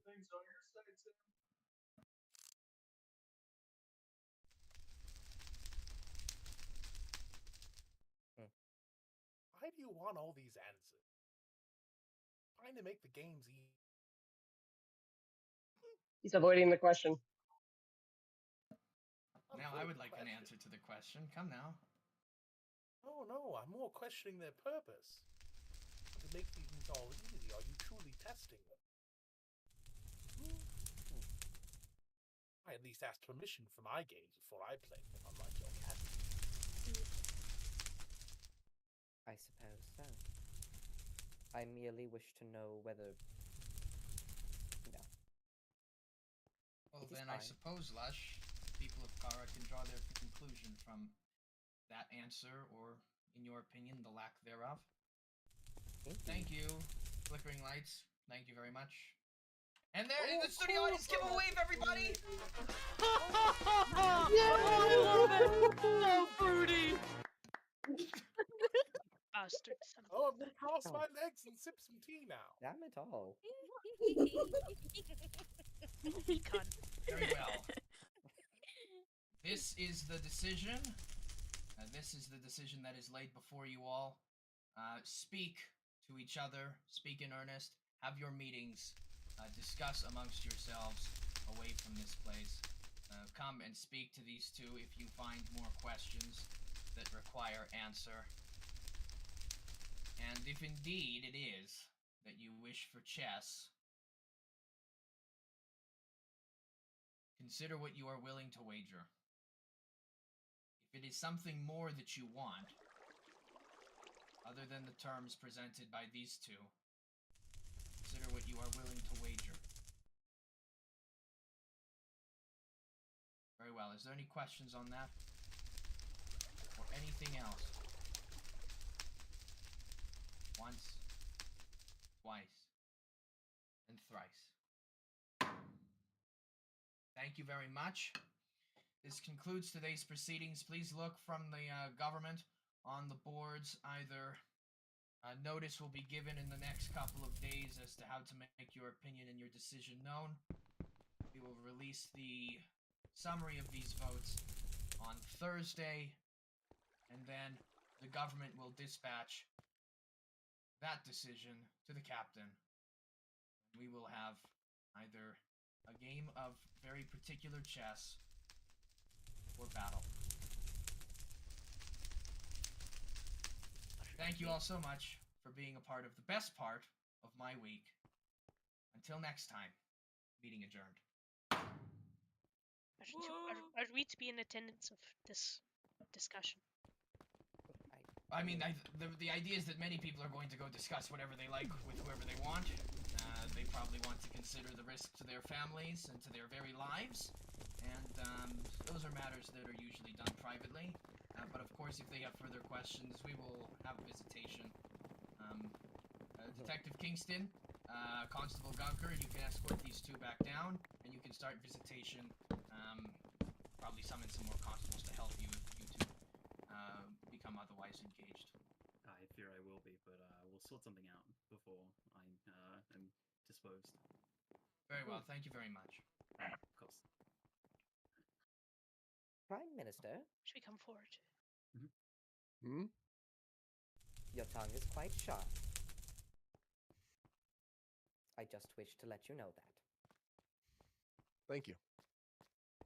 Why do you want all these answers? Trying to make the games easy. He's avoiding the question. Now I would like an answer to the question. Come now. Oh no, I'm more questioning their purpose. To make things all easy, are you truly testing them? I at least asked permission for my games before I played them, unlike your cat. I suppose so. I merely wish to know whether... No. Well, It is then I fine. suppose, Lush, the people of Kara can draw their conclusion from that answer, or, in your opinion, the lack thereof. Thank you, Flickering Lights. Thank you very much. And there in the studio audience, give a wave, everybody! I love it! So fruity! Bastards. Oh, I'm gonna cross my legs and sip some tea now. Damn it all. Be cunt. Very well. This is the decision. This is the decision that is laid before you all. Speak to each other. Speak in earnest. Have your meetings. Discuss amongst yourselves away from this place. Come and speak to these two if you find more questions that require answer. And if indeed it is that you wish for chess, consider what you are willing to wager. If it is something more that you want, other than the terms presented by these two, consider what you are willing to wager. Very well. Is there any questions on that? Or anything else? Once, twice, and thrice. Thank you very much. This concludes today's proceedings. Please look from the government on the boards. Either notice will be given in the next couple of days as to how to make your opinion and your decision known. We will release the summary of these votes on Thursday, and then the government will dispatch that decision to the captain. We will have either a game of very particular chess or battle. Thank you all so much for being a part of the best part of my week. Until next time, meeting adjourned. Are we to be in attendance of this discussion? I mean, the idea is that many people are going to go discuss whatever they like with whoever they want. They probably want to consider the risk to their families and to their very lives. And those are matters that are usually done privately. But of course, if they have further questions, we will have visitation. Detective Kingston, Constable Gunker, you can escort these two back down, and you can start visitation. Probably summon some more constables to help you if you two become otherwise engaged. I fear I will be, but we'll sort something out before I am disposed. Very well, thank you very much. Of course. Prime Minister, Should we come forward? Hmm? your tongue is quite sharp. I just wish to let you know that. Thank you.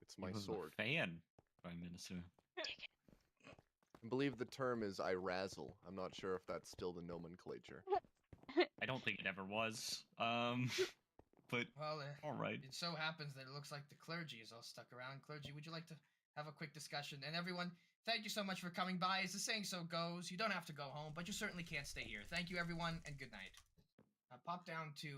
It's my He was sword. a fan, Prime Minister. I believe the term is I razzle. I'm not sure if that's still the nomenclature. I don't think it ever was. But Well, all right. It so happens that it looks like the clergy is all stuck around. Clergy, would you like to have a quick discussion? And everyone, thank you so much for coming by. As the saying so goes, you don't have to go home, but you certainly can't stay here. Thank you, everyone, and good night. Pop down to